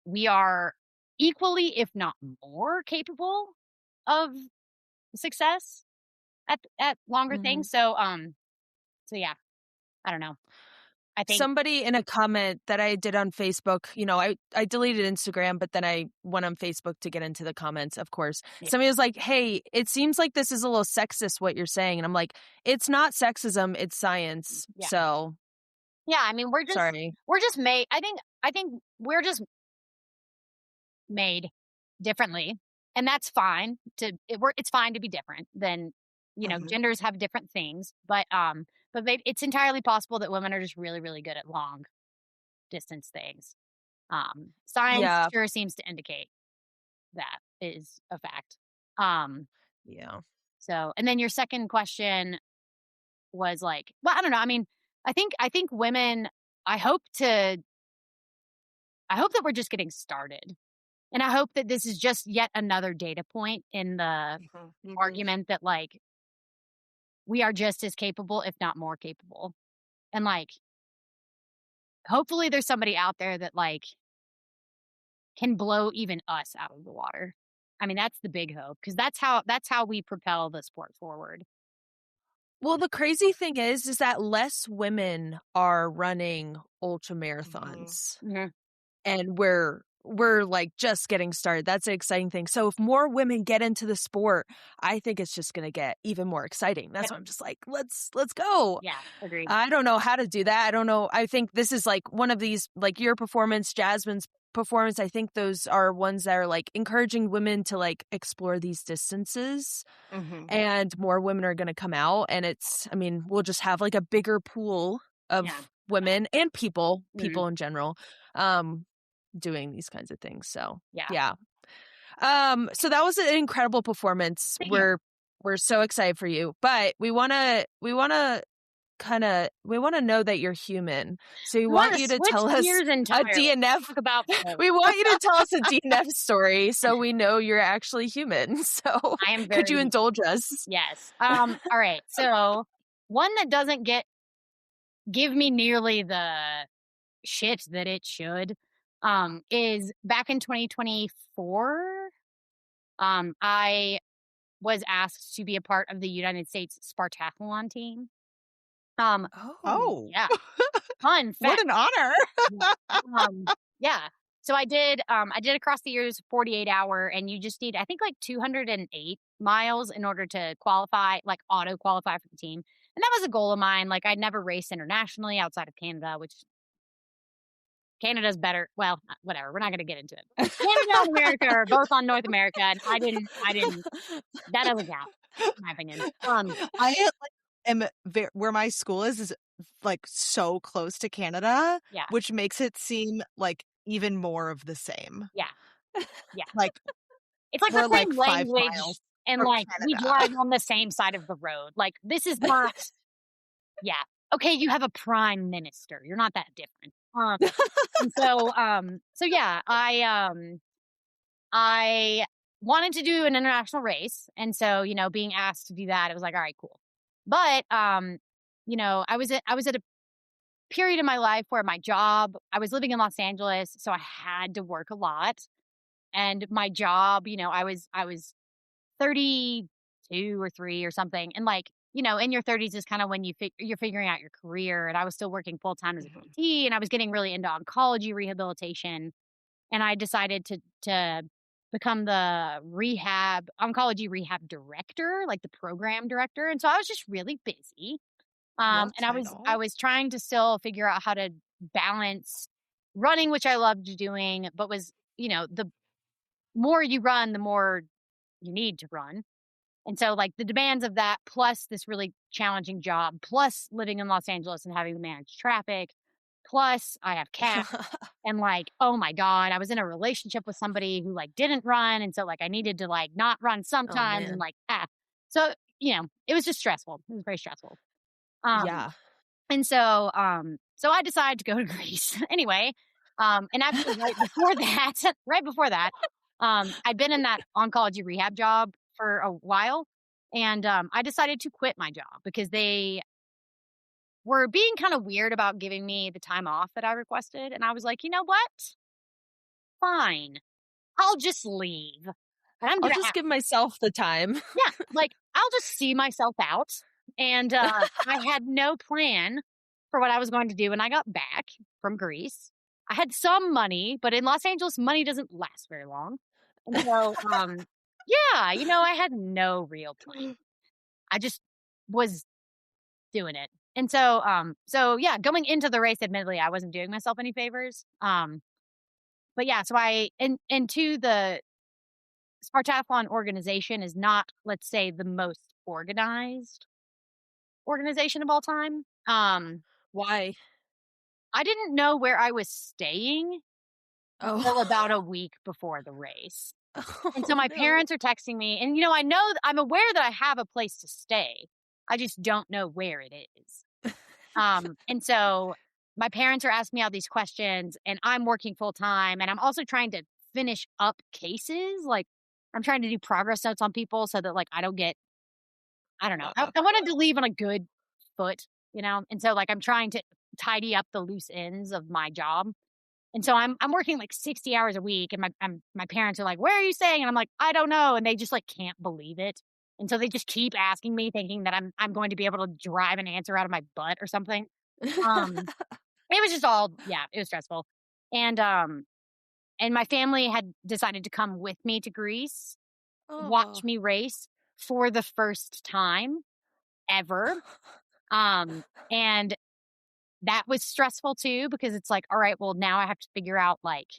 Speaker 3: we are equally, if not more, capable of success at longer things. So yeah, I don't know. I think
Speaker 1: Somebody in a comment that I did on Facebook, I deleted Instagram, but then I went on Facebook to get into the comments, of course.
Speaker 3: Yeah.
Speaker 1: Somebody was like, hey, it seems like this is a little sexist, what you're saying. And I'm like, it's not sexism, it's science.
Speaker 3: Yeah.
Speaker 1: So
Speaker 3: yeah, I mean, we're just made, I think we're just made differently, and that's fine. It's fine to be different than genders have different things, but it's entirely possible that women are just really, really good at long distance things. Science sure seems to indicate that is a fact.
Speaker 1: Yeah.
Speaker 3: So, and then your second question was like, well, I don't know. I mean, I think women, I hope that we're just getting started. And I hope that this is just yet another data point in the argument that like we are just as capable, if not more capable. And like, hopefully there's somebody out there that like can blow even us out of the water. I mean, that's the big hope, because that's how we propel the sport forward.
Speaker 1: Well, the crazy thing is that less women are running ultra marathons, and we're like just getting started. That's an exciting thing. So if more women get into the sport, I think it's just going to get even more exciting. That's why I'm just like, let's go.
Speaker 3: Yeah, agreed.
Speaker 1: I don't know how to do that. I don't know. I think this is like one of these, like your performance, Jasmine's performance. I think those are ones that are like encouraging women to like explore these distances, and more women are going to come out. And we'll just have like a bigger pool of women and people in general, doing these kinds of things. So yeah. So that was an incredible performance. We're so excited for you, but we want to know that you're human. So we want you to tell us a DNF
Speaker 3: about.
Speaker 1: We want you to tell us a DNF story, so we know you're actually human. So could you indulge us?
Speaker 3: Yes. All right. So one that doesn't give me nearly the shit that it should, is back in 2024. I was asked to be a part of the United States Spartathlon team. Yeah. Fun fact.
Speaker 2: What an honor.
Speaker 3: Yeah. So I did across the years 48-hour, and you just need, I think, like 208 miles in order to qualify, like auto qualify for the team. And that was a goal of mine. Like, I'd never raced internationally outside of Canada, which Canada's better. Well, whatever. We're not going to get into it. Canada and America are both on North America, and I didn't. That doesn't count, in my opinion.
Speaker 2: I am where my school is like so close to Canada, which makes it seem like even more of the same.
Speaker 3: Yeah.
Speaker 2: Like
Speaker 3: it's like the same language, and like Canada. We drive on the same side of the road. Like, this is not. Yeah. Okay, you have a prime minister. You're not that different. And so yeah, I wanted to do an international race, and so being asked to do that, it was like, all right, cool. But I was at a period in my life where my job, I was living in Los Angeles, so I had to work a lot, and my job, I was 32 or 3 or something, and like, in your 30s is kind of when you're figuring out your career. And I was still working full time as a PT, and I was getting really into oncology rehabilitation. And I decided to become the oncology rehab director, like the program director. And so I was just really busy. And I was trying to still figure out how to balance running, which I loved doing, but was, the more you run, the more you need to run. And so like the demands of that, plus this really challenging job, plus living in Los Angeles and having to manage traffic, plus I have cats. And like, oh my God, I was in a relationship with somebody who like didn't run. And so like I needed to like not run sometimes and like, So, it was just stressful. It was very stressful.
Speaker 1: Yeah.
Speaker 3: And so I decided to go to Greece anyway. And actually right before that, I'd been in that oncology rehab job for a while. And I decided to quit my job because they were being kind of weird about giving me the time off that I requested. And I was like, you know what? Fine. I'll just leave. And
Speaker 1: I'll just give myself the time.
Speaker 3: Yeah. Like, I'll just see myself out. And I had no plan for what I was going to do when I got back from Greece. I had some money, but in Los Angeles, money doesn't last very long. And so, I had no real plan. I just was doing it. And so, going into the race, admittedly, I wasn't doing myself any favors. But yeah, so into the Spartathlon organization is not, let's say, the most organized organization of all time.
Speaker 1: Why? I
Speaker 3: didn't know where I was staying until about a week before the race. And so my parents are texting me, and I'm aware that I have a place to stay. I just don't know where it is. And so my parents are asking me all these questions, and I'm working full time, and I'm also trying to finish up cases. Like I'm trying to do progress notes on people so that like I don't get, I don't know. I wanted to leave on a good foot, and so like I'm trying to tidy up the loose ends of my job. And so I'm working like 60 hours a week, and my parents are like, "Where are you staying?" And I'm like, "I don't know," and they just like can't believe it. And so they just keep asking me, thinking that I'm going to be able to drive an answer out of my butt or something. It was just all, it was stressful. And my family had decided to come with me to Greece, watch me race for the first time ever. And that was stressful too, because it's like, all right, well, now I have to figure out like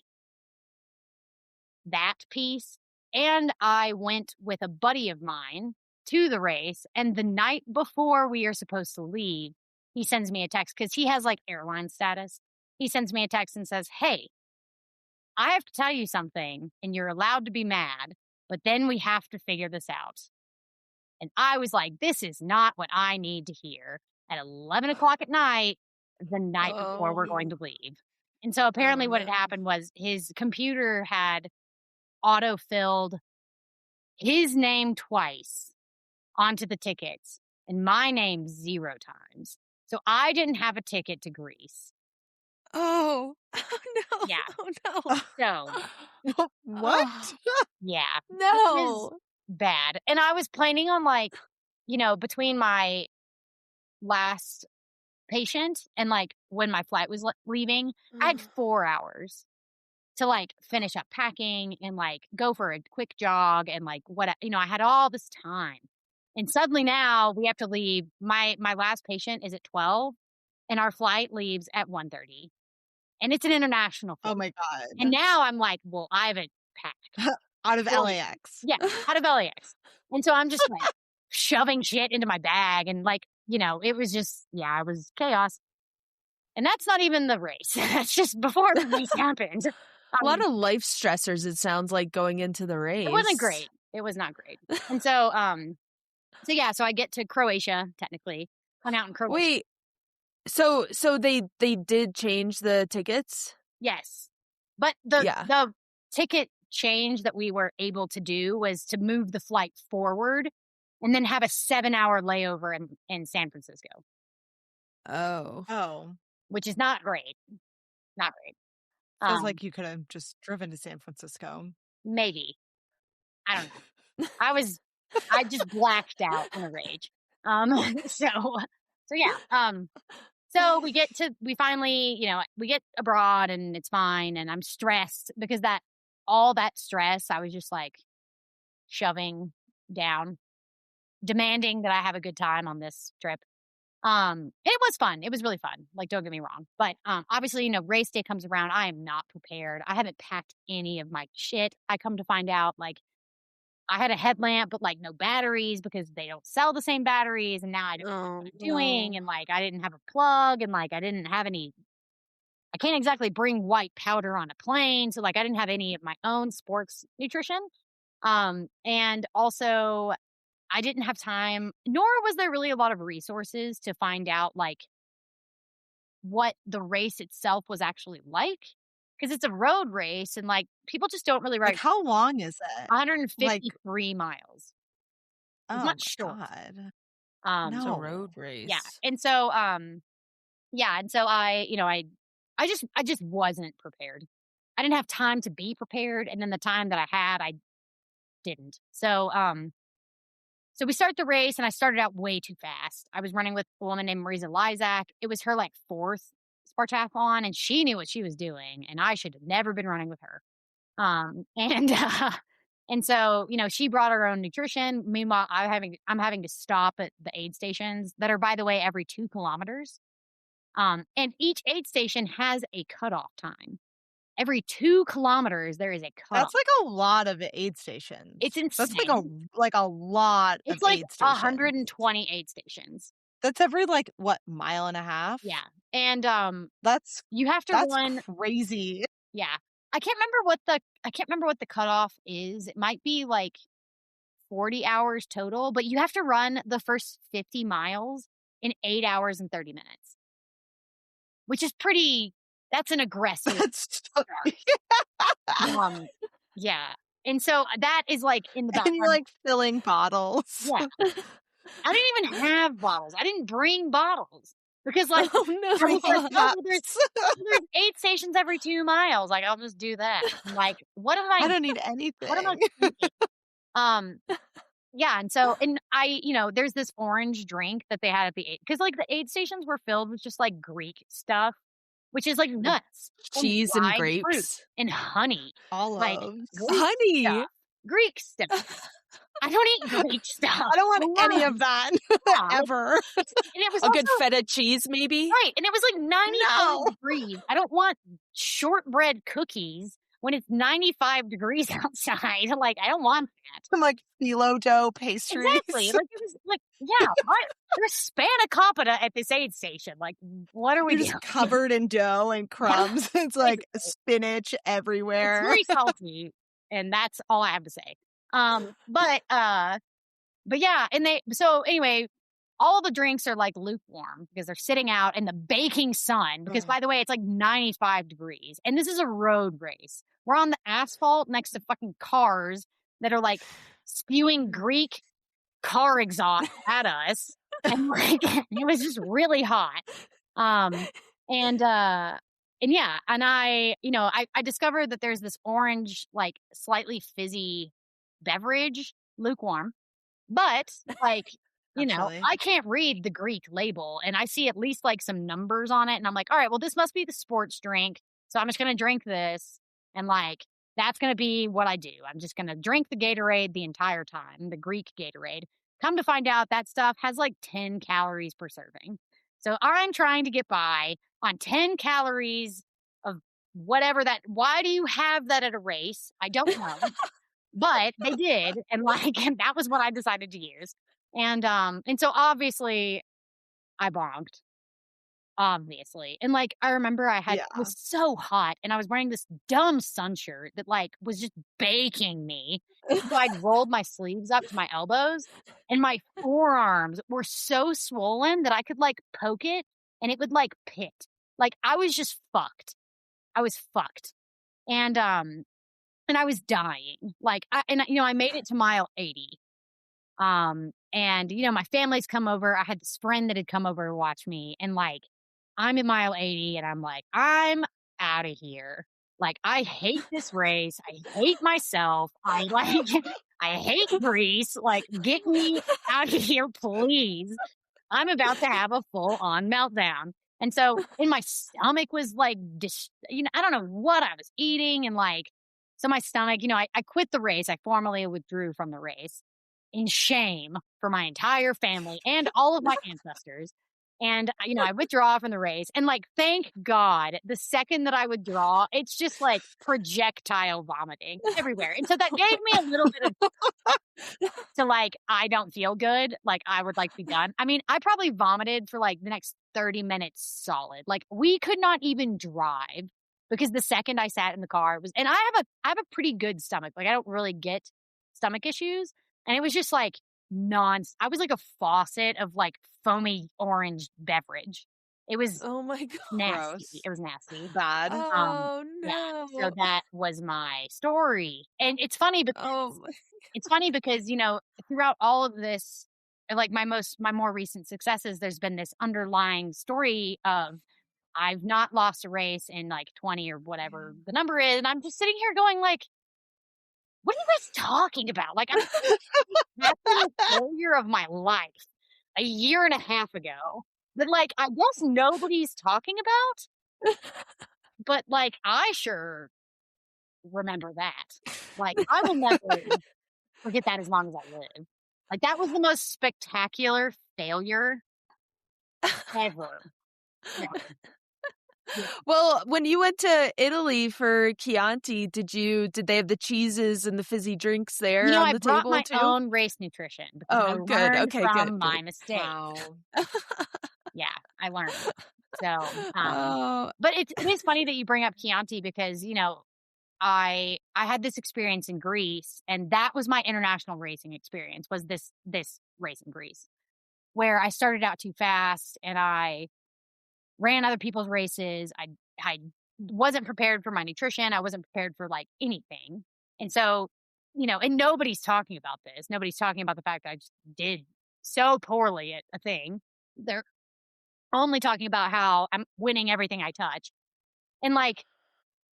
Speaker 3: that piece. And I went with a buddy of mine to the race. And the night before we are supposed to leave, he sends me a text because he has like airline status. He sends me a text and says, "Hey, I have to tell you something, and you're allowed to be mad, but then we have to figure this out." And I was like, this is not what I need to hear at 11 o'clock at night, the night before we're going to leave. And so apparently what had happened was his computer had auto-filled his name twice onto the tickets and my name 0 times. So I didn't have a ticket to Greece.
Speaker 1: Oh no.
Speaker 3: Yeah.
Speaker 1: Oh no.
Speaker 3: So
Speaker 2: what?
Speaker 3: Yeah.
Speaker 1: No.
Speaker 3: It was bad. And I was planning on like, between my last patient and like when my flight was leaving, I had 4 hours to like finish up packing and like go for a quick jog and like what, I had all this time. And suddenly now we have to leave. My last patient is at 12 and our flight leaves at 1:30. And it's an international flight.
Speaker 2: Oh my God.
Speaker 3: And now I'm like, well, I haven't packed.
Speaker 2: Out of LAX.
Speaker 3: Yeah, out of LAX. And so I'm just like shoving shit into my bag. And like, it was just, it was chaos. And that's not even the race. That's just before the race happened.
Speaker 1: A lot of life stressors, it sounds like, going into the race.
Speaker 3: It wasn't great. It was not great. And so, so I get to Croatia, technically. Hung out in Croatia.
Speaker 1: Wait, so they did change the tickets?
Speaker 3: Yes. But the ticket change that we were able to do was to move the flight forward and then have a 7-hour layover in San Francisco.
Speaker 2: Oh.
Speaker 3: Which is not great. Not great.
Speaker 2: Feels like you could have just driven to San Francisco.
Speaker 3: Maybe. I don't know. I just blacked out in a rage. So yeah. So we finally, we get abroad and it's fine. And I'm stressed because all that stress, I was just like shoving down, demanding that I have a good time on this trip. It was fun. It was really fun. Like, don't get me wrong. But obviously, race day comes around. I am not prepared. I haven't packed any of my shit. I come to find out, like, I had a headlamp, but like no batteries because they don't sell the same batteries. And now I don't know what I'm doing. And like, I didn't have a plug and like, I didn't have any, I can't exactly bring white powder on a plane. So like, I didn't have any of my own sports nutrition. And also I didn't have time, nor was there really a lot of resources to find out like what the race itself was actually like. Because it's a road race and like people just don't really
Speaker 2: Like, how long is it?
Speaker 3: 153 miles.
Speaker 2: Oh,
Speaker 3: It's not short.
Speaker 2: God.
Speaker 1: It's a
Speaker 2: No.
Speaker 1: road race.
Speaker 3: Yeah. And so I just wasn't prepared. I didn't have time to be prepared. And then the time that I had, I didn't. So we start the race and I started out way too fast. I was running with a woman named Marisa Lysak. It was her like 4th Spartathlon and she knew what she was doing and I should have never been running with her. And so, she brought her own nutrition. Meanwhile, I'm having to stop at the aid stations that are, by the way, every 2 kilometers. And each aid station has a cutoff time. Every 2 kilometers, there is a cutoff.
Speaker 2: That's like a lot of aid stations.
Speaker 3: It's insane.
Speaker 2: That's like a lot
Speaker 3: It's
Speaker 2: of
Speaker 3: like
Speaker 2: aid stations.
Speaker 3: 120 aid stations.
Speaker 2: That's every like what, mile and a half?
Speaker 3: Yeah. And
Speaker 2: that's
Speaker 3: you have to run
Speaker 2: crazy.
Speaker 3: Yeah. I can't remember what the cutoff is. It might be like 40 hours total, but you have to run the first 50 miles in 8 hours and 30 minutes. Which is that's an aggressive start. Yeah. And so that is like in the background.
Speaker 2: And you're like filling bottles.
Speaker 3: Yeah. I didn't even have bottles. I didn't bring bottles. Because like,
Speaker 1: oh, no.
Speaker 3: I was like, there's 8 stations every 2 miles. Like, I'll just do that. I'm like, what am I?
Speaker 2: I don't need anything.
Speaker 3: What am I thinking? Yeah. And so, and I, there's this orange drink that they had at the aid, because like the aid stations were filled with just like Greek stuff, which is like nuts.
Speaker 1: Cheese and grapes.
Speaker 3: And honey.
Speaker 2: Olives.
Speaker 1: Honey.
Speaker 3: Greek stuff. I don't eat Greek stuff.
Speaker 2: I don't want any of that ever.
Speaker 3: And it was
Speaker 1: a good feta cheese, maybe.
Speaker 3: Right. And it was like 95 degrees. I don't want shortbread cookies when it's 95 degrees outside. Like, I don't want that.
Speaker 2: Some like phyllo dough pastries.
Speaker 3: Exactly. Like, it was like, yeah, there's spanakopita at this aid station. Like, what are we doing?
Speaker 2: Just covered in dough and crumbs. It's like spinach everywhere.
Speaker 3: It's very salty. And that's all I have to say. But yeah, and so anyway, all the drinks are like lukewarm because they're sitting out in the baking sun because by the way, it's like 95 degrees and this is a road race. We're on the asphalt next to fucking cars that are like spewing Greek car exhaust at us. And like, it was just really hot. And yeah, and I discovered that there's this orange, like slightly fizzy beverage, lukewarm, but like, I can't read the Greek label and I see at least like some numbers on it. And I'm like, all right, well, this must be the sports drink. So I'm just going to drink this. And like, that's going to be what I do. I'm just going to drink the Gatorade the entire time, the Greek Gatorade. Come to find out that stuff has like 10 calories per serving. So I'm trying to get by on 10 calories of whatever that, why do you have that at a race? I don't know. But they did, and like, and that was what I decided to use. And so obviously I bonked. Obviously. And like, I remember it was so hot and I was wearing this dumb sun shirt that like was just baking me. So I'd rolled my sleeves up to my elbows and my forearms were so swollen that I could like poke it and it would like pit. Like I was just fucked. I was fucked. And I was dying. Like, I made it to mile 80. And, my family's come over. I had this friend that had come over to watch me. And like, I'm in mile 80 and I'm like, I'm out of here. Like, I hate this race. I hate myself. I hate Greece. Like, get me out of here, please. I'm about to have a full on meltdown. And so, and my stomach was like, I don't know what I was eating. And like, so my stomach, I quit the race. I formally withdrew from the race in shame for my entire family and all of my ancestors. And, I withdraw from the race. And, like, thank God, the second that I withdraw, it's just, like, projectile vomiting everywhere. And so that gave me a little bit of, to, like, I don't feel good. Like, I would like to be done. I mean, I probably vomited for, like, the next 30 minutes solid. Like, we could not even drive because the second I sat in the car, and I have a pretty good stomach. Like, I don't really get stomach issues. And it was just, like, I was like a faucet of, like, foamy orange beverage. It was
Speaker 1: Oh my God.
Speaker 3: nasty.
Speaker 2: Gross.
Speaker 3: It was nasty.
Speaker 2: Bad.
Speaker 1: Oh
Speaker 3: Yeah.
Speaker 1: no.
Speaker 3: So that was my story. And it's funny because throughout all of this, like my more recent successes, there's been this underlying story of I've not lost a race in like 20 or whatever the number is. And I'm just sitting here going like, what are you guys talking about? Like, that's the failure of my life a year and a half ago that, like, I guess nobody's talking about. But, like, I sure remember that. Like, I will never forget that as long as I live. Like, that was the most spectacular failure ever. Yeah.
Speaker 1: Well, when you went to Italy for Chianti, did they have the cheeses and the fizzy drinks there on
Speaker 3: I
Speaker 1: the
Speaker 3: brought
Speaker 1: table
Speaker 3: my
Speaker 1: too?
Speaker 3: own race nutrition because I
Speaker 1: good.
Speaker 3: learned
Speaker 1: Okay,
Speaker 3: from
Speaker 1: good,
Speaker 3: my
Speaker 1: good.
Speaker 3: mistakes.
Speaker 2: Wow.
Speaker 3: Yeah, I learned. So, but it is funny that you bring up Chianti because, I had this experience in Greece, and that was my international racing experience, was this race in Greece, where I started out too fast and I ran other people's races. I wasn't prepared for my nutrition. I wasn't prepared for like anything. And so, and nobody's talking about this. Nobody's talking about the fact that I just did so poorly at a thing. They're only talking about how I'm winning everything I touch. And like,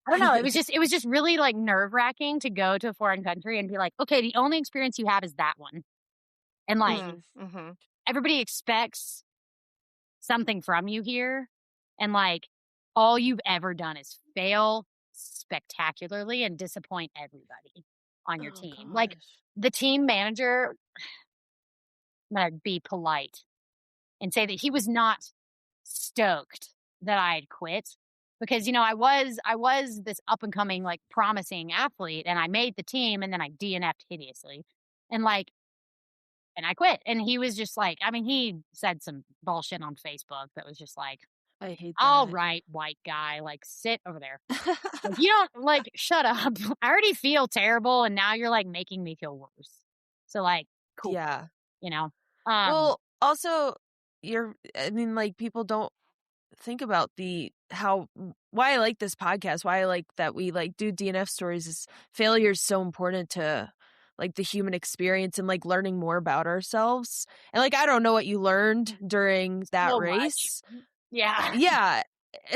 Speaker 3: I don't know. It was just really like nerve-wracking to go to a foreign country and be like, okay, the only experience you have is that one. And like, everybody expects something from you here. And like, all you've ever done is fail spectacularly and disappoint everybody on your team.
Speaker 1: Gosh.
Speaker 3: Like, the team manager, I'm going to be polite and say that he was not stoked that I had quit because, I was this up and coming, like, promising athlete, and I made the team, and then I DNF'd hideously. And like, and I quit. And he was just like, I mean, he said some bullshit on Facebook that was just like,
Speaker 1: I hate that.
Speaker 3: all right, white guy, like, sit over there. Like, you don't, like, shut up. I already feel terrible, and now you're, like, making me feel worse. So, like, cool.
Speaker 1: Yeah.
Speaker 3: Well,
Speaker 1: also, like, people don't think about why I like this podcast, why I like that we, like, do DNF stories is failure is so important to, like, the human experience and, like, learning more about ourselves. And, like, I don't know what you learned during that race.
Speaker 3: Much. Yeah.
Speaker 1: Yeah.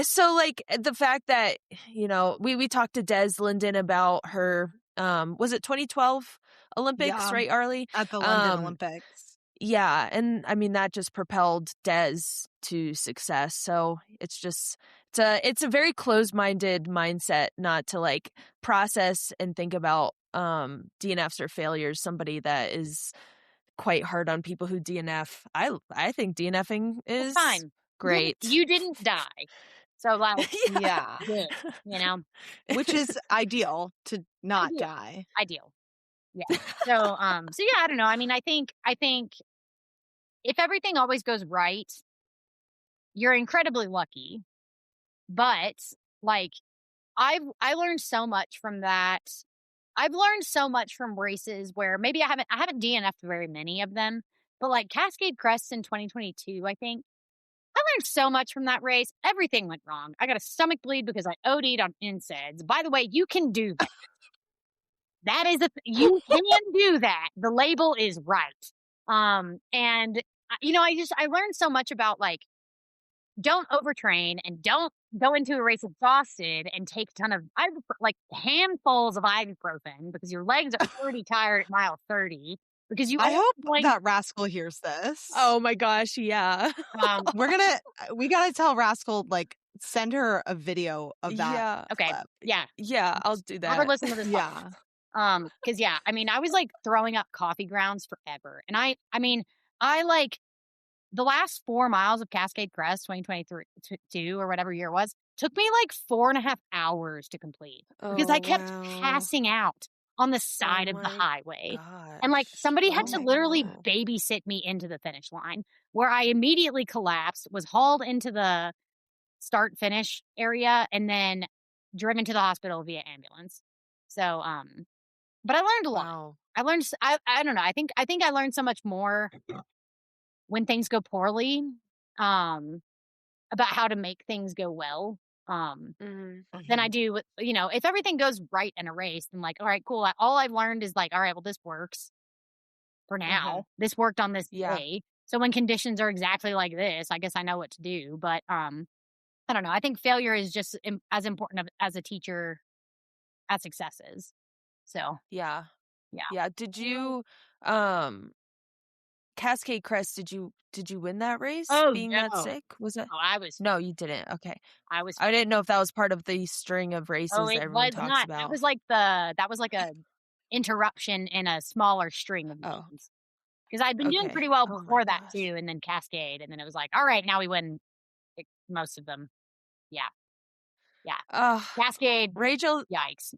Speaker 1: So, like, the fact that, we talked to Des Linden about her, was it 2012 Olympics, right, Arlee?
Speaker 2: At the London Olympics.
Speaker 1: Yeah. And I mean, that just propelled Des to success. So it's a very closed-minded mindset not to, like, process and think about DNFs or failures. Somebody that is quite hard on people who DNF. I think DNFing is
Speaker 3: fine.
Speaker 1: Great.
Speaker 3: You didn't die. So, like,
Speaker 2: yeah.
Speaker 3: Good,
Speaker 2: which is ideal to not die.
Speaker 3: Ideal. Yeah. So yeah, I don't know. I mean, I think if everything always goes right, you're incredibly lucky. But like, I learned so much from that. I've learned so much from races where maybe I haven't DNF'd very many of them, but like Cascade Crest in 2022, I think. I learned so much from that race. Everything went wrong. I got a stomach bleed because I OD'd on NSAIDs. By the way, you can do that. That is you can do that. The label is right. And I learned so much about, like, don't overtrain and don't go into a race exhausted and take a ton of handfuls of ibuprofen because your legs are already tired at mile 30. Because
Speaker 2: I hope that Rascal hears this.
Speaker 1: Oh my gosh, yeah.
Speaker 2: We gotta tell Rascal, like, send her a video of that.
Speaker 1: Yeah.
Speaker 3: Okay.
Speaker 2: Clip.
Speaker 3: Yeah.
Speaker 1: Yeah, I'll do that.
Speaker 3: Have her listen to this.
Speaker 2: Yeah.
Speaker 3: Because I mean, I was like throwing up coffee grounds forever, and I like the last 4 miles of Cascade Crest, 2022 or whatever year it was, took me like 4.5 hours to complete because I kept passing out on the side of the highway. And like somebody had to literally babysit me into the finish line, where I immediately collapsed, was hauled into the start finish area, and then driven to the hospital via ambulance. So, but I learned a lot.
Speaker 1: Wow.
Speaker 3: I learned, I don't know. I think I learned so much more when things go poorly, about how to make things go well. Than I do with, if everything goes right in a race, then like, all right, cool. All I've learned is like, all right, well, this works for now. This worked on this day. So when conditions are exactly like this, I guess I know what to do. But, I don't know. I think failure is just as important as a teacher as success is. So
Speaker 1: Yeah.
Speaker 3: Yeah.
Speaker 1: Did you, Cascade Crest, did you win that race?
Speaker 3: Oh,
Speaker 1: being
Speaker 3: no.
Speaker 1: that sick? Was it?
Speaker 3: Oh, I was.
Speaker 1: No, you didn't. Okay.
Speaker 3: I was.
Speaker 1: I didn't know if that was part of the string of races that everyone talks about.
Speaker 3: That was like a interruption in a smaller string of games. Because I'd been doing pretty well before that too, and then Cascade, and then it was like, all right, now we win most of them. Yeah. Cascade.
Speaker 1: Rachel,
Speaker 3: yikes.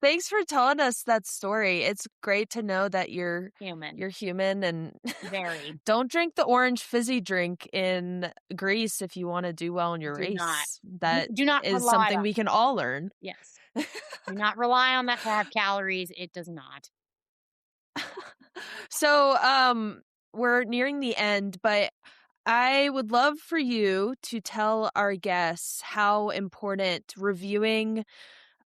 Speaker 1: thanks for telling us that story. It's great to know that you're
Speaker 3: human.
Speaker 1: You're human, and
Speaker 3: very.
Speaker 1: Don't drink the orange fizzy drink in Greece if you want to do well in your race. That
Speaker 3: do not
Speaker 1: is something we can all learn.
Speaker 3: Yes. Do not rely on that to have calories. It does not.
Speaker 1: So, we're nearing the end, but I would love for you to tell our guests how important reviewing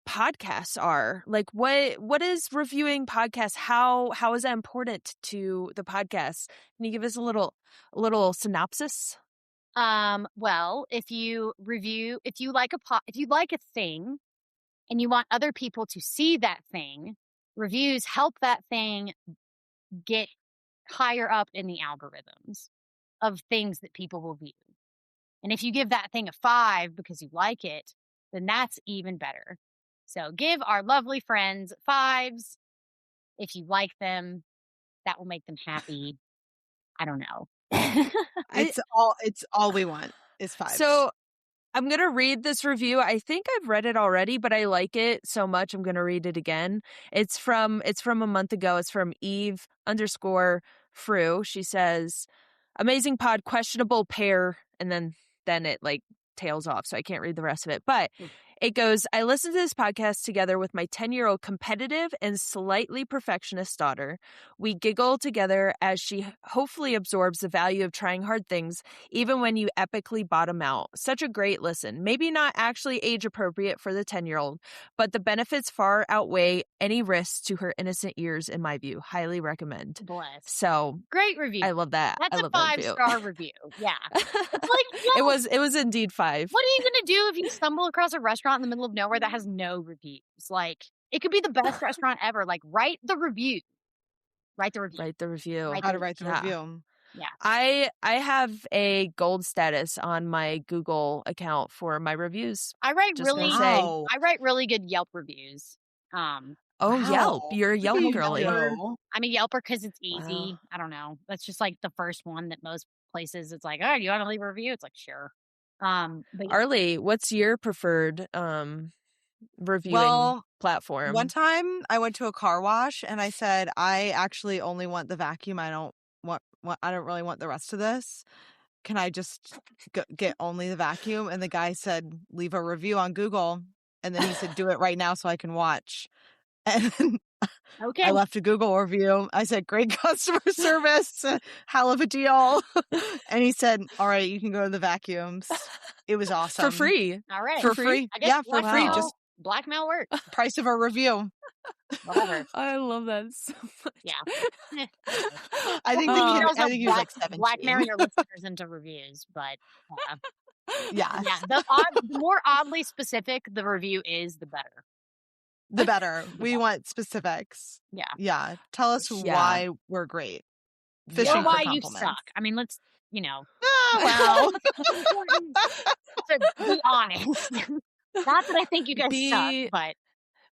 Speaker 1: podcasts are. Like, what is reviewing podcasts? How is that important to the podcast? Can you give us a little synopsis?
Speaker 3: Well, if you like a thing and you want other people to see that thing, reviews help that thing get higher up in the algorithms of things that people will view. And if you give that thing a 5 because you like it, then that's even better. So give our lovely friends 5s. If you like them, that will make them happy. I don't know.
Speaker 2: It's all we want is 5s.
Speaker 1: So I'm going to read this review. I think I've read it already, but I like it so much I'm going to read it again. It's from a month ago. It's from Eve_Fru. She says, amazing pod, questionable pair, and then it like tails off, so I can't read the rest of it. But it goes, I listened to this podcast together with my 10-year-old competitive and slightly perfectionist daughter. We giggle together as she hopefully absorbs the value of trying hard things, even when you epically bottom out. Such a great listen. Maybe not actually age appropriate for the 10-year-old, but the benefits far outweigh any risks to her innocent ears, in my view. Highly recommend.
Speaker 3: Bless.
Speaker 1: So
Speaker 3: great review.
Speaker 1: I love that.
Speaker 3: That's
Speaker 1: I love
Speaker 3: a 5-star review. Yeah. It's like,
Speaker 1: it was indeed 5.
Speaker 3: What are you going to do if you stumble across a restaurant in the middle of nowhere that has no reviews? Like, it could be the best restaurant ever. Like, write the review.
Speaker 1: Write the review.
Speaker 2: How to write the review.
Speaker 3: Yeah.
Speaker 1: I have a gold status on my Google account for my reviews.
Speaker 3: I write really good Yelp reviews.
Speaker 1: Yelp. You're a Yelp girly.
Speaker 3: I'm a Yelper because it's easy. Wow. I don't know. That's just like the first one that most places it's like, oh, do you want to leave a review? It's like, sure. But
Speaker 1: Arlee, what's your preferred reviewing platform?
Speaker 2: One time I went to a car wash and I said, I actually only want the vacuum. I don't really want the rest of this. Can I just get only the vacuum? And the guy said, leave a review on Google. And then he said, do it right now so I can watch. And
Speaker 3: okay.
Speaker 2: I left a Google review. I said, great customer service, hell of a deal. And he said, all right, you can go to the vacuums. It was awesome.
Speaker 1: For free.
Speaker 3: All right.
Speaker 2: For free. Yeah, for free. Just
Speaker 3: blackmail work.
Speaker 2: Price of a review.
Speaker 3: Whatever.
Speaker 1: I love that so much.
Speaker 3: Yeah.
Speaker 2: I think he was like 17.
Speaker 3: Blackmail your listeners into reviews, but
Speaker 2: yeah.
Speaker 3: The more oddly specific the review is, the better.
Speaker 2: The better. We want specifics.
Speaker 3: Yeah.
Speaker 2: Yeah. Tell us why we're great. Fishing
Speaker 3: or why
Speaker 2: for
Speaker 3: you
Speaker 2: compliments.
Speaker 3: suck. I mean, let's,
Speaker 2: Oh,
Speaker 3: well. So be honest. Not that I think you guys suck, but.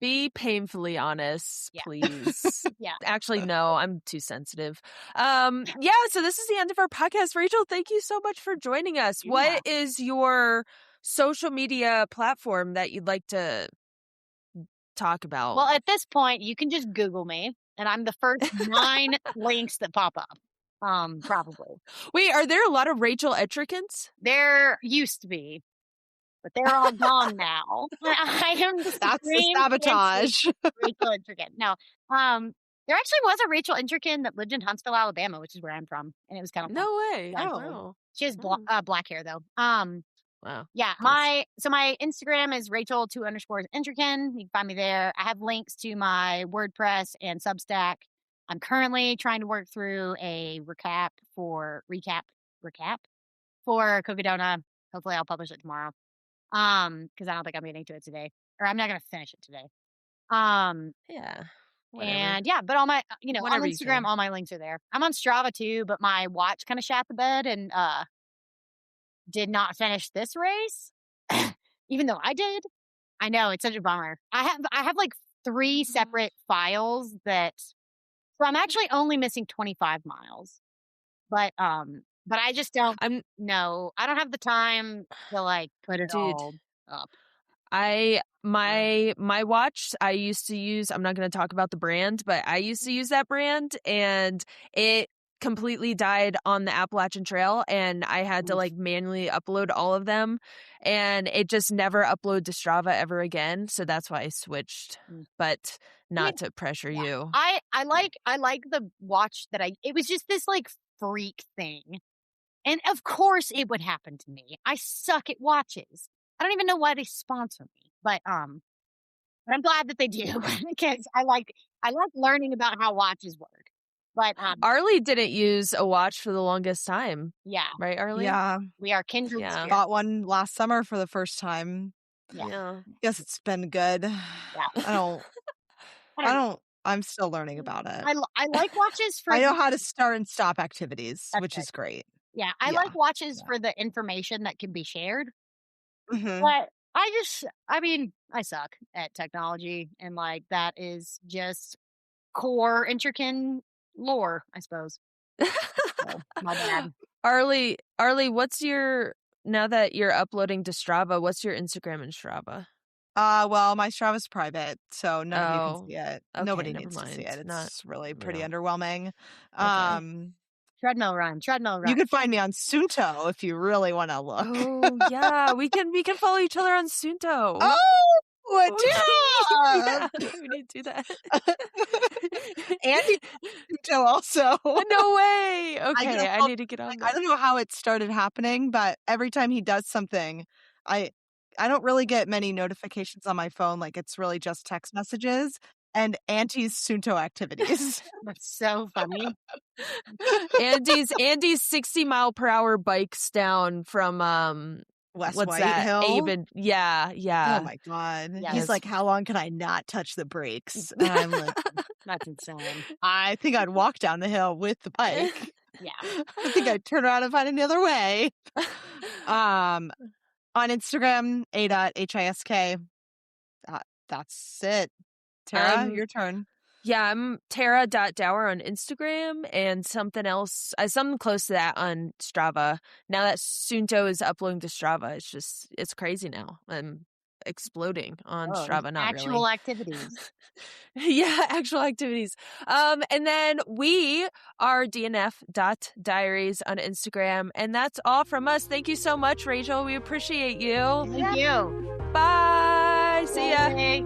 Speaker 1: Be painfully honest,
Speaker 3: Yeah.
Speaker 1: please.
Speaker 3: Yeah.
Speaker 1: Actually, no, I'm too sensitive. Yeah, so this is the end of our podcast. Rachel, thank you so much for joining us.
Speaker 3: Yeah.
Speaker 1: What is your social media platform that you'd like to talk about?
Speaker 3: Well, at this point, you can just Google me, and I'm the first 9 links that pop up. Probably.
Speaker 1: Wait, are there a lot of Rachel Entrekins?
Speaker 3: There used to be, but they're all gone now. I am the
Speaker 2: That's the
Speaker 3: supreme
Speaker 2: sabotage.
Speaker 3: Rachel Entrekin. No, there actually was a Rachel Entrekin that lived in Huntsville, Alabama, which is where I'm from, and it was kind of fun.
Speaker 1: No way.
Speaker 3: Like,
Speaker 1: Wow.
Speaker 3: She has black hair though.
Speaker 1: Wow.
Speaker 3: Yeah, my Instagram is Rachel_Entrekin. You can find me there. I have links to my WordPress and Substack. I'm currently trying to work through a recap for Cocodona. Hopefully I'll publish it tomorrow. Because I don't think I'm getting to it today. Or I'm not gonna finish it today.
Speaker 1: Yeah. Whatever.
Speaker 3: And yeah, but all my on
Speaker 1: Whatever you
Speaker 3: Instagram,
Speaker 1: can.
Speaker 3: all my links are there. I'm on Strava too, but my watch kind of shat the bed and did not finish this race. Even though I did. I know, it's such a bummer. I have like 3 separate files that so I'm actually only missing 25 miles. But I just don't I don't have the time to like put it all up.
Speaker 1: My watch I used to use, I'm not going to talk about the brand, but I used to use that brand and it completely died on the Appalachian Trail and I had to like manually upload all of them and it just never uploaded to Strava ever again. So that's why I switched, but not to pressure you.
Speaker 3: I like the watch that it was just this like freak thing. And of course it would happen to me. I suck at watches. I don't even know why they sponsor me, but I'm glad that they do because I like learning about how watches work. But
Speaker 1: Arlee didn't use a watch for the longest time.
Speaker 3: Yeah.
Speaker 1: Right, Arlee?
Speaker 2: Yeah.
Speaker 3: We are kindred.
Speaker 1: Yeah.
Speaker 2: Got one last summer for the first time.
Speaker 3: Yeah.
Speaker 2: Guess it's been good.
Speaker 3: Yeah.
Speaker 2: I'm still learning about it.
Speaker 3: I like watches for
Speaker 2: I know how to start and stop activities, which is great.
Speaker 3: Yeah. I like watches for the information that can be shared.
Speaker 2: Mm-hmm.
Speaker 3: But I suck at technology and like that is just core Entrekin lore, I suppose. So, my bad.
Speaker 1: Arlee, now that you're uploading to Strava, what's your Instagram and Strava?
Speaker 2: Well, my Strava's private, so none of you can see it.
Speaker 1: Okay,
Speaker 2: Nobody needs to see it. It's really pretty underwhelming.
Speaker 1: Okay.
Speaker 3: Treadmill run.
Speaker 2: You can find me on Sunto if you really want to look.
Speaker 1: Oh yeah, we can follow each other on Sunto.
Speaker 2: Yeah,
Speaker 1: we need to do that.
Speaker 2: Andy Sunto also.
Speaker 1: No way. Okay, I need to get on that.
Speaker 2: I don't know how it started happening, but every time he does something, I don't really get many notifications on my phone. Like it's really just text messages and Auntie's Sunto activities.
Speaker 3: That's so funny.
Speaker 1: Andy's 60-mile-per-hour bikes down from
Speaker 2: West
Speaker 1: what's
Speaker 2: White
Speaker 1: that?
Speaker 2: Hill.
Speaker 1: Yeah.
Speaker 2: Oh my god.
Speaker 3: Yes.
Speaker 2: He's like, how long can I not touch the brakes? And I'm like,
Speaker 3: that's insane.
Speaker 2: I think I'd walk down the hill with the bike.
Speaker 3: Yeah.
Speaker 2: I think I'd turn around and find another way. On Instagram, a.hisk. That's it. Tara, your turn.
Speaker 1: Yeah, I'm Tara.Dower on Instagram and something else, something close to that on Strava. Now that Sunto is uploading to Strava, it's crazy now. I'm exploding on Strava, not
Speaker 3: actual activities.
Speaker 1: Yeah, actual activities. And then we are DNF.Diaries on Instagram. And that's all from us. Thank you so much, Rachel. We appreciate you.
Speaker 3: Thank you.
Speaker 1: Bye. See ya.
Speaker 3: Bye.